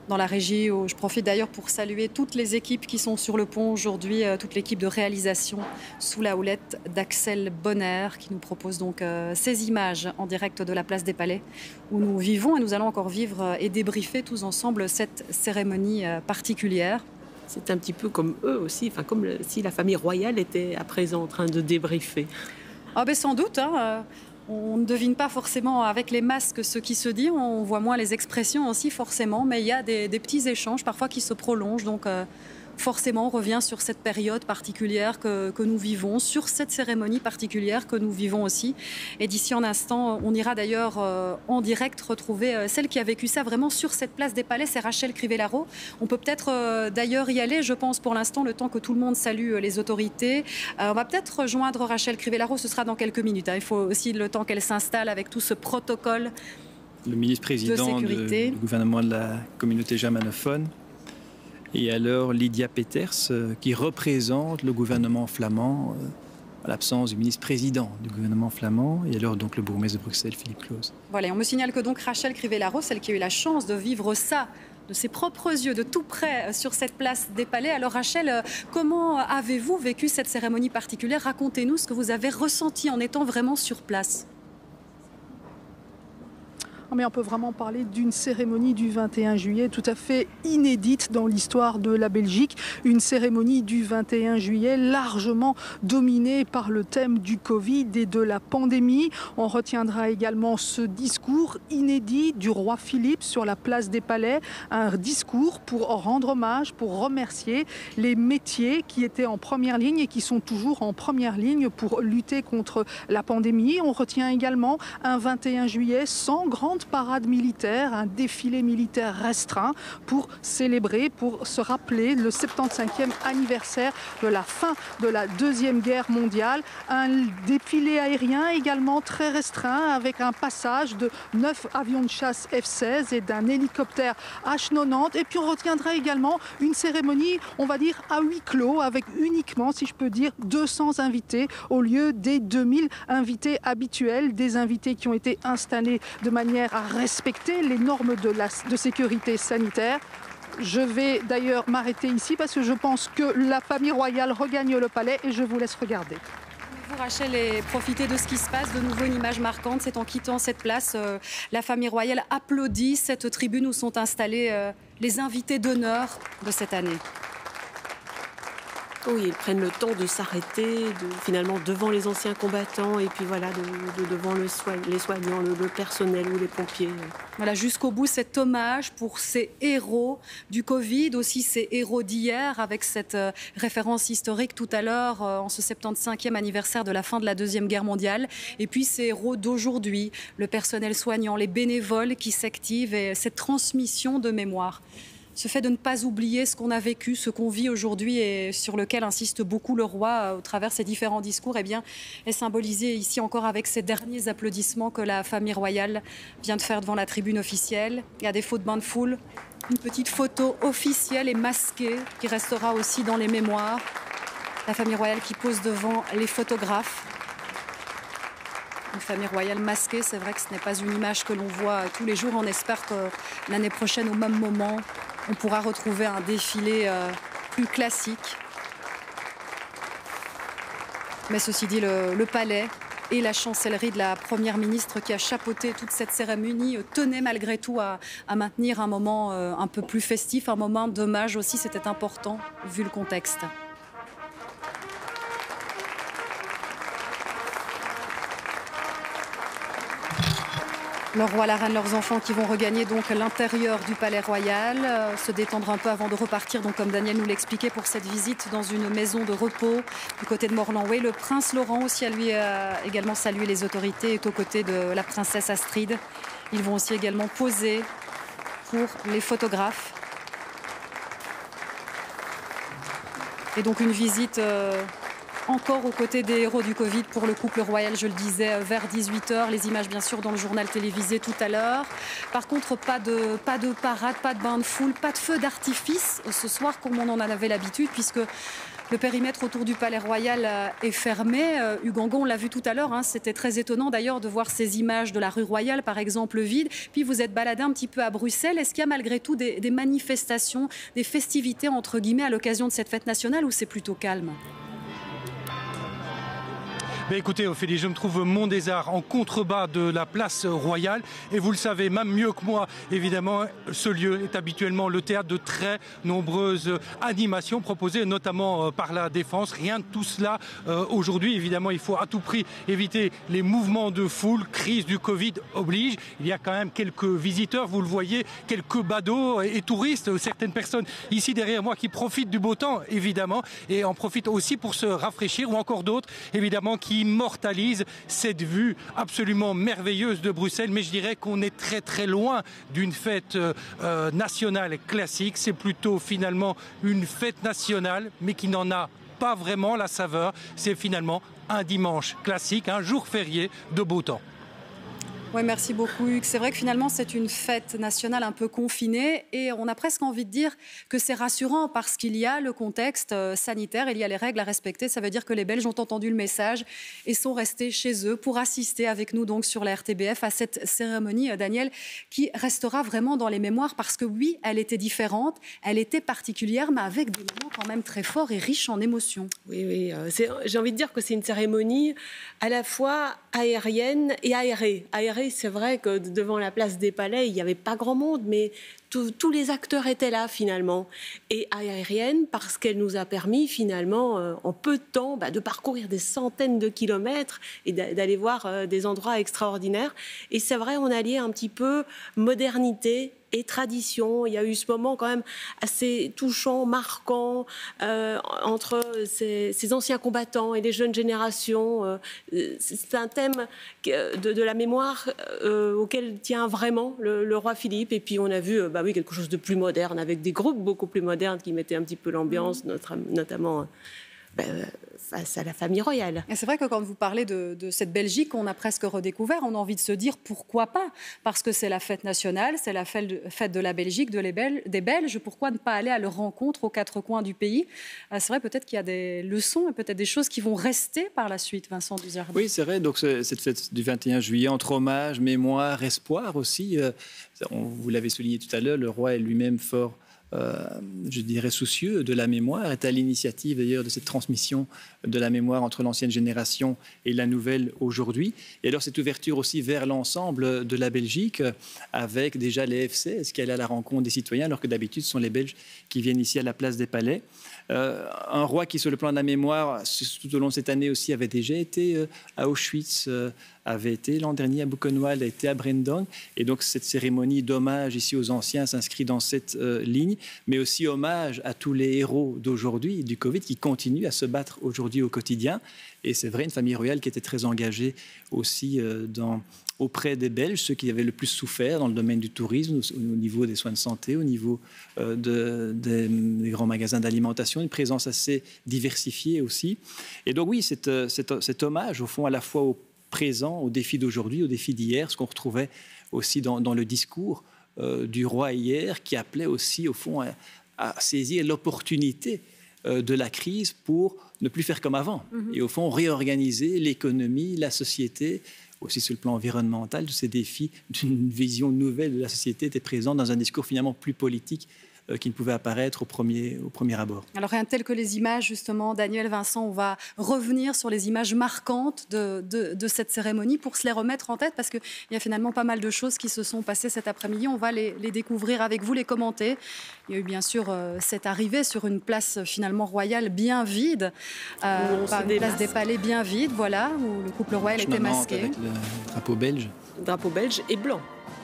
dans la régie. Où je profite d'ailleurs pour saluer toutes les équipes qui sont sur le pont aujourd'hui, toute l'équipe de réalisation sous la houlette d'Axel Bonner, qui nous propose donc ces images en direct de la place des Palais où nous vivons et nous allons encore vivre et débriefer tous ensemble cette cérémonie particulière.
C'est un petit peu comme eux aussi, enfin comme si la famille royale était à présent en train de débriefer.
Ah ben sans doute, hein. On ne devine pas forcément avec les masques ce qui se dit, on voit moins les expressions aussi forcément, mais il y a des petits échanges parfois qui se prolongent, donc forcément on revient sur cette période particulière que nous vivons, sur cette cérémonie particulière que nous vivons aussi. Et d'ici un instant, on ira d'ailleurs en direct retrouver celle qui a vécu ça vraiment sur cette place des Palais, c'est Rachel Crivellaro. On peut peut-être d'ailleurs y aller, je pense, pour l'instant, le temps que tout le monde salue les autorités. On va peut-être rejoindre Rachel Crivellaro, ce sera dans quelques minutes, hein. Il faut aussi le temps qu'elle s'installe avec tout ce protocole
le ministre-président du gouvernement de la communauté germanophone. Et alors Lydia Peters, qui représente le gouvernement flamand, à l'absence du ministre-président du gouvernement flamand, et alors donc le bourgmestre de Bruxelles, Philippe Claus.
Voilà, et on me signale que donc Rachel Crivellaro, celle qui a eu la chance de vivre ça de ses propres yeux, de tout près, sur cette place des Palais. Alors Rachel, comment avez-vous vécu cette cérémonie particulière? Racontez-nous ce que vous avez ressenti en étant vraiment sur place.
Mais on peut vraiment parler d'une cérémonie du 21 juillet tout à fait inédite dans l'histoire de la Belgique. Une cérémonie du 21 juillet largement dominée par le thème du Covid et de la pandémie. On retiendra également ce discours inédit du roi Philippe sur la place des Palais. Un discours pour rendre hommage, pour remercier les métiers qui étaient en première ligne et qui sont toujours en première ligne pour lutter contre la pandémie. On retient également un 21 juillet sans grande parade militaire, un défilé militaire restreint pour célébrer, pour se rappeler le 75e anniversaire de la fin de la Deuxième Guerre mondiale. Un défilé aérien également très restreint avec un passage de 9 avions de chasse F-16 et d'un hélicoptère H-90. Et puis on retiendra également une cérémonie, on va dire, à huis clos avec uniquement, si je peux dire, 200 invités au lieu des 2000 invités habituels, des invités qui ont été installés de manière à respecter les normes de sécurité sanitaire. Je vais d'ailleurs m'arrêter ici parce que je pense que la famille royale regagne le palais et je vous laisse regarder.
Vous, Rachel, et profitez de ce qui se passe. De nouveau, une image marquante, c'est en quittant cette place, la famille royale applaudit cette tribune où sont installés les invités d'honneur de cette année.
Oui, ils prennent le temps de s'arrêter, finalement devant les anciens combattants et puis voilà, devant les soignants, le personnel ou les pompiers.
Voilà, jusqu'au bout, cet hommage pour ces héros du Covid, aussi ces héros d'hier, avec cette référence historique tout à l'heure, en ce 75e anniversaire de la fin de la Deuxième Guerre mondiale. Et puis ces héros d'aujourd'hui, le personnel soignant, les bénévoles qui s'activent et cette transmission de mémoire. Ce fait de ne pas oublier ce qu'on a vécu, ce qu'on vit aujourd'hui et sur lequel insiste beaucoup le roi au travers ses différents discours, eh bien, est symbolisé ici encore avec ces derniers applaudissements que la famille royale vient de faire devant la tribune officielle. Et à défaut de bain de foule, une petite photo officielle et masquée qui restera aussi dans les mémoires. La famille royale qui pose devant les photographes. Une famille royale masquée, c'est vrai que ce n'est pas une image que l'on voit tous les jours. On espère que l'année prochaine, au même moment, on pourra retrouver un défilé plus classique. Mais ceci dit, le palais et la chancellerie de la Première ministre qui a chapeauté toute cette cérémonie tenaient malgré tout à maintenir un moment un peu plus festif, un moment d'hommage aussi, c'était important vu le contexte. Le roi, la reine, leurs enfants qui vont regagner donc l'intérieur du palais royal, se détendre un peu avant de repartir, donc comme Daniel nous l'expliquait, pour cette visite dans une maison de repos du côté de Morlanway. Le prince Laurent aussi a lui également salué les autorités, est aux côtés de la princesse Astrid. Ils vont aussi également poser pour les photographes. Et donc une visite encore aux côtés des héros du Covid pour le couple royal, je le disais, vers 18h. Les images, bien sûr, dans le journal télévisé tout à l'heure. Par contre, pas de parade, pas de bain de foule, pas de feu d'artifice ce soir comme on en avait l'habitude, puisque le périmètre autour du Palais Royal est fermé. Hugues Angon, on l'a vu tout à l'heure, hein, c'était très étonnant d'ailleurs de voir ces images de la rue Royale, par exemple, vide. Puis vous êtes baladé un petit peu à Bruxelles. Est-ce qu'il y a malgré tout des manifestations, des festivités, entre guillemets, à l'occasion de cette fête nationale, ou c'est plutôt calme ?
Ben écoutez Ophélie, je me trouve au Mont des Arts en contrebas de la place royale et vous le savez même mieux que moi, évidemment, ce lieu est habituellement le théâtre de très nombreuses animations proposées notamment par la Défense. Rien de tout cela aujourd'hui, évidemment il faut à tout prix éviter les mouvements de foule, crise du Covid oblige. Il y a quand même quelques visiteurs, vous le voyez, quelques badauds et touristes, certaines personnes ici derrière moi qui profitent du beau temps évidemment et en profitent aussi pour se rafraîchir, ou encore d'autres évidemment qui immortalise cette vue absolument merveilleuse de Bruxelles. Mais je dirais qu'on est très très loin d'une fête nationale classique. C'est plutôt finalement une fête nationale, mais qui n'en a pas vraiment la saveur. C'est finalement un dimanche classique, un jour férié de beau temps.
Oui, merci beaucoup, Hugues. C'est vrai que finalement, c'est une fête nationale un peu confinée et on a presque envie de dire que c'est rassurant parce qu'il y a le contexte sanitaire, il y a les règles à respecter. Ça veut dire que les Belges ont entendu le message et sont restés chez eux pour assister avec nous donc sur la RTBF à cette cérémonie, Daniel, qui restera vraiment dans les mémoires parce que oui, elle était différente, elle était particulière, mais avec des moments quand même très forts et riches en émotions.
Oui, j'ai envie de dire que c'est une cérémonie à la fois aérienne et aérée. Aérée, c'est vrai que devant la place des Palais, il n'y avait pas grand monde, mais tous les acteurs étaient là finalement. Et aérienne parce qu'elle nous a permis finalement, en peu de temps, de parcourir des centaines de kilomètres et d'aller voir des endroits extraordinaires. Et c'est vrai, on a lié un petit peu modernité et tradition. Il y a eu ce moment quand même assez touchant, marquant, entre ces anciens combattants et les jeunes générations. C'est un thème de la mémoire auquel tient vraiment le roi Philippe. Et puis on a vu quelque chose de plus moderne, avec des groupes beaucoup plus modernes qui mettaient un petit peu l'ambiance, notamment face à la famille royale.
Et c'est vrai que quand vous parlez de cette Belgique, on a presque redécouvert, on a envie de se dire pourquoi pas, parce que c'est la fête nationale, c'est la fête de la Belgique, des Belges, pourquoi ne pas aller à leur rencontre aux quatre coins du pays? C'est vrai peut-être qu'il y a des leçons et peut-être des choses qui vont rester par la suite, Vincent Duzardin.
Oui, c'est vrai, donc cette fête du 21 juillet, entre hommage, mémoire, espoir aussi, vous l'avez souligné tout à l'heure, le roi est lui-même fort je dirais soucieux de la mémoire, est à l'initiative d'ailleurs de cette transmission de la mémoire entre l'ancienne génération et la nouvelle aujourd'hui. Et alors cette ouverture aussi vers l'ensemble de la Belgique avec déjà les F16 qui allaient à la rencontre des citoyens alors que d'habitude ce sont les Belges qui viennent ici à la place des Palais. Un roi qui sur le plan de la mémoire tout au long de cette année aussi avait déjà été à Auschwitz, avait été l'an dernier à Buchenwald, a été à Brandon. Et donc cette cérémonie d'hommage ici aux anciens s'inscrit dans cette ligne, mais aussi hommage à tous les héros d'aujourd'hui, du Covid, qui continuent à se battre aujourd'hui au quotidien. Et c'est vrai, une famille royale qui était très engagée aussi auprès des Belges, ceux qui avaient le plus souffert dans le domaine du tourisme, au niveau des soins de santé, au niveau des grands magasins d'alimentation, une présence assez diversifiée aussi. Et donc oui, cet hommage, au fond, à la fois au présent, aux défis d'aujourd'hui, aux défis d'hier, ce qu'on retrouvait aussi dans le discours du roi hier, qui appelait aussi, au fond, à saisir l'opportunité de la crise pour ne plus faire comme avant. Et au fond, réorganiser l'économie, la société, aussi sur le plan environnemental, tous ces défis d'une vision nouvelle de la société étaient présents dans un discours finalement plus politique qui ne pouvait apparaître au premier abord. Alors rien tel que les images, justement, Daniel, Vincent, on va revenir sur les images marquantes de cette cérémonie pour se les remettre en tête, parce qu'il y a finalement pas mal de choses qui se sont passées cet après-midi. On va les découvrir avec vous, les commenter. Il y a eu bien sûr cette arrivée sur une place finalement royale bien vide, une place des Palais bien vide, voilà, où le couple royal était masqué. Avec le drapeau belge.
Drapeau belge et blanc.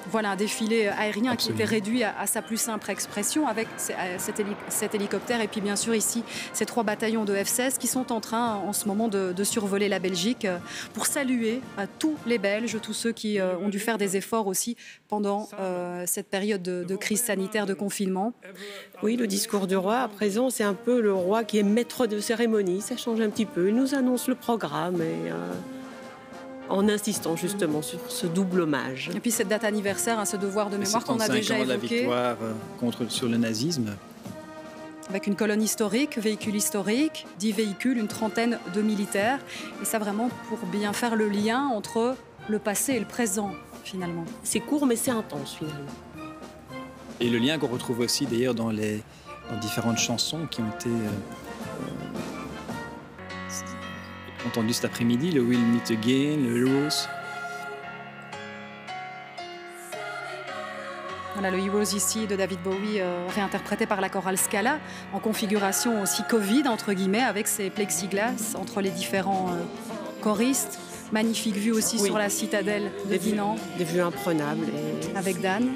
Voilà, un défilé aérien qui était réduit à sa plus simple expression avec cet hélicoptère et puis bien sûr ici ces 3 bataillons de F-16 qui sont en train en ce moment de survoler la Belgique pour saluer tous les Belges, tous ceux qui ont dû faire des efforts aussi pendant cette période de crise sanitaire, de confinement.
Oui, le discours du roi à présent, c'est un peu le roi qui est maître de cérémonie, ça change un petit peu, il nous annonce le programme et... en insistant justement sur ce double hommage.
Et puis cette date anniversaire, ce devoir de mémoire qu'on a déjà évoqué.
La victoire sur le nazisme.
Avec une colonne historique, véhicule historique, 10 véhicules, une trentaine de militaires. Et ça vraiment pour bien faire le lien entre le passé et le présent finalement.
C'est court mais c'est intense finalement.
Et le lien qu'on retrouve aussi d'ailleurs dans différentes chansons qui ont été... entendu cet après-midi, le We'll Meet Again, le Heroes.
Voilà, le Heroes ici de David Bowie, réinterprété par la chorale Scala, en configuration aussi Covid, entre guillemets, avec ces plexiglas entre les différents choristes. Magnifique vue aussi sur la citadelle de Dinan.
Des vues imprenables.
Avec Dan.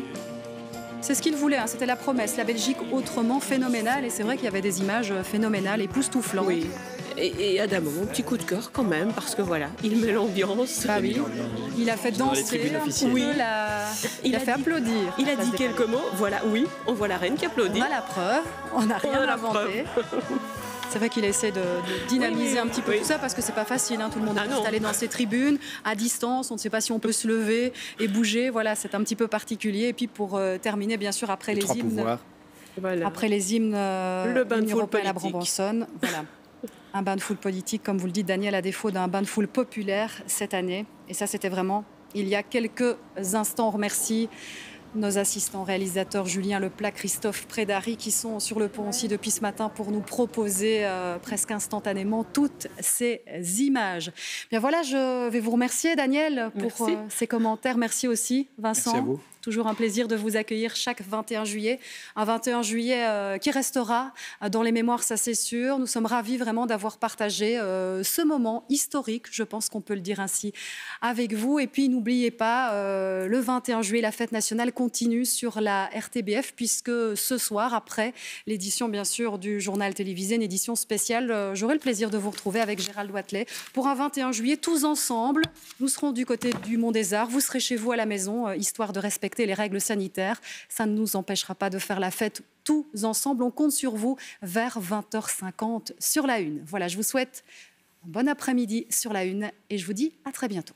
C'est ce qu'il voulait, c'était la promesse. La Belgique autrement phénoménale, et c'est vrai qu'il y avait des images phénoménales, époustouflantes.
Oui. Et Adamo, mon petit coup de cœur quand même, parce que voilà, il met l'ambiance.
Ah oui. Il a fait danser, il a fait applaudir.
Il a dit quelques mots, voilà, oui, on voit la reine qui applaudit.
On a la preuve, on n'a rien inventé. C'est vrai qu'il essaie de dynamiser un petit peu tout ça parce que c'est pas facile. Hein, tout le monde est installé dans ses tribunes, à distance. On ne sait pas si on peut se lever et bouger. Voilà, c'est un petit peu particulier. Et puis pour terminer, bien sûr, après les hymnes, après les hymnes,
le bain de foule
à la Brabançonne, voilà. Un bain de foule politique, comme vous le dites, Daniel, à défaut d'un bain de foule populaire cette année. Et ça, c'était vraiment il y a quelques instants. On remercie nos assistants réalisateurs Julien Leplat, Christophe Prédary, qui sont sur le pont aussi depuis ce matin pour nous proposer presque instantanément toutes ces images. Bien voilà, je vais vous remercier, Daniel, pour ces commentaires. Merci aussi, Vincent.
Merci à vous.
Toujours un plaisir de vous accueillir chaque 21 juillet. Un 21 juillet qui restera dans les mémoires, ça c'est sûr. Nous sommes ravis vraiment d'avoir partagé ce moment historique, je pense qu'on peut le dire ainsi, avec vous. Et puis n'oubliez pas, le 21 juillet, la fête nationale continue sur la RTBF, puisque ce soir, après l'édition bien sûr du journal télévisé, une édition spéciale, j'aurai le plaisir de vous retrouver avec Gérald Wathelet pour un 21 juillet, tous ensemble. Nous serons du côté du Mont des Arts, vous serez chez vous à la maison, histoire de respecter les règles sanitaires. Ça ne nous empêchera pas de faire la fête tous ensemble. On compte sur vous vers 20h50 sur La Une. Voilà, je vous souhaite un bon après-midi sur La Une et je vous dis à très bientôt.